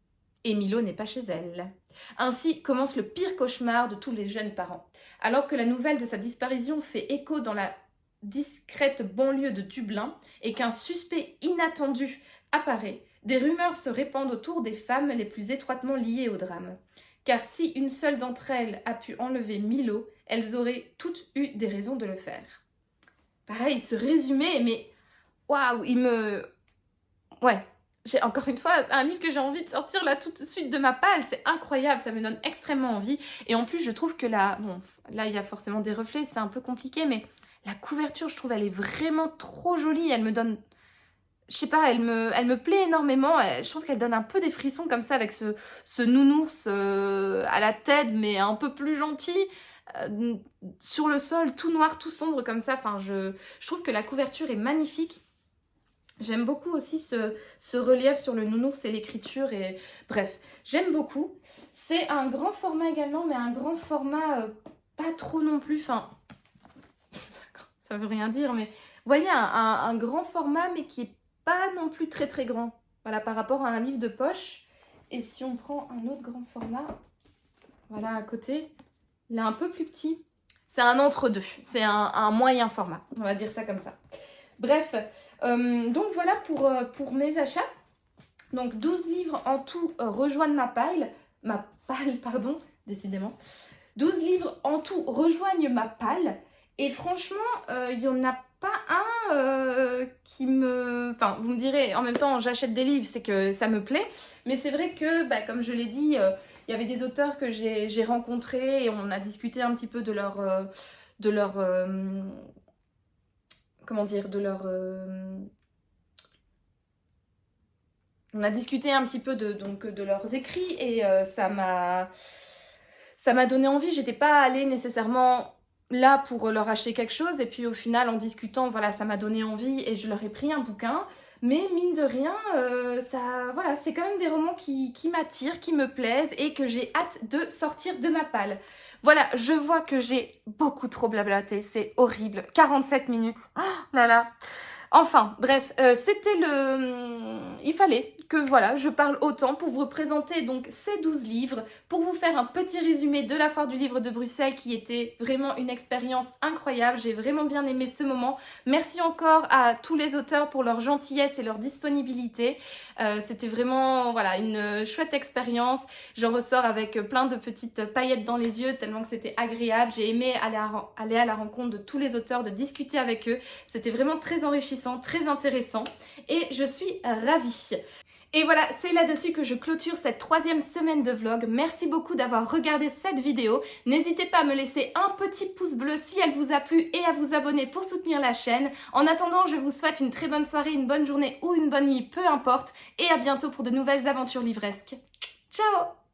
Et Milo n'est pas chez elle. Ainsi commence le pire cauchemar de tous les jeunes parents. Alors que la nouvelle de sa disparition fait écho dans la discrète banlieue de Dublin et qu'un suspect inattendu apparaît, des rumeurs se répandent autour des femmes les plus étroitement liées au drame. Car si une seule d'entre elles a pu enlever Milo, elles auraient toutes eu des raisons de le faire. Pareil, ce résumé, mais... Waouh, Ouais, encore une fois un livre que j'ai envie de sortir là tout de suite de ma palle. C'est incroyable, ça me donne extrêmement envie. Et en plus, je trouve que bon, là, il y a forcément des reflets, c'est un peu compliqué, mais la couverture, je trouve, elle est vraiment trop jolie. Elle me donne... Je sais pas, elle me plaît énormément. Je trouve qu'elle donne un peu des frissons comme ça avec ce nounours à la tête, mais un peu plus gentil. Sur le sol, tout noir, tout sombre comme ça. Enfin, je trouve que la couverture est magnifique. J'aime beaucoup aussi ce relief sur le nounours et l'écriture. Et bref, j'aime beaucoup. C'est un grand format également, mais un grand format pas trop non plus. Enfin, ça veut rien dire, mais vous voyez, un grand format, mais qui est pas non plus très très grand. Voilà, par rapport à un livre de poche. Et si on prend un autre grand format, voilà, à côté, il est un peu plus petit. C'est un entre-deux. C'est un moyen format. On va dire ça comme ça. Bref, donc voilà pour mes achats. Donc 12 livres en tout rejoignent ma palle. Ma palle, pardon, décidément. 12 livres en tout rejoignent ma palle. Et franchement, il n'y en a pas un qui me... Enfin, vous me direz, en même temps, j'achète des livres, c'est que ça me plaît. Mais c'est vrai que, comme je l'ai dit, il y avait des auteurs que j'ai rencontrés et on a discuté un petit peu de leur comment dire, on a discuté un petit peu de leurs écrits et ça m'a donné envie. J'étais pas allée nécessairement là pour leur acheter quelque chose et puis au final en discutant, voilà, ça m'a donné envie et je leur ai pris un bouquin. Mais mine de rien, voilà, c'est quand même des romans qui m'attirent, qui me plaisent et que j'ai hâte de sortir de ma palle. Voilà, je vois que j'ai beaucoup trop blablaté, c'est horrible. 47 minutes, oh là là. Enfin, bref, c'était il fallait que voilà, je parle autant pour vous présenter donc ces 12 livres, pour vous faire un petit résumé de la Foire du Livre de Bruxelles qui était vraiment une expérience incroyable. J'ai vraiment bien aimé ce moment. Merci encore à tous les auteurs pour leur gentillesse et leur disponibilité. C'était vraiment voilà, une chouette expérience. J'en ressors avec plein de petites paillettes dans les yeux tellement que c'était agréable. J'ai aimé aller à la rencontre de tous les auteurs, de discuter avec eux. C'était vraiment très enrichissant, très intéressant et je suis ravie. Et voilà, c'est là-dessus que je clôture cette 3e semaine de vlog. Merci beaucoup d'avoir regardé cette vidéo. N'hésitez pas à me laisser un petit pouce bleu si elle vous a plu et à vous abonner pour soutenir la chaîne. En attendant, je vous souhaite une très bonne soirée, une bonne journée ou une bonne nuit, peu importe. Et à bientôt pour de nouvelles aventures livresques. Ciao!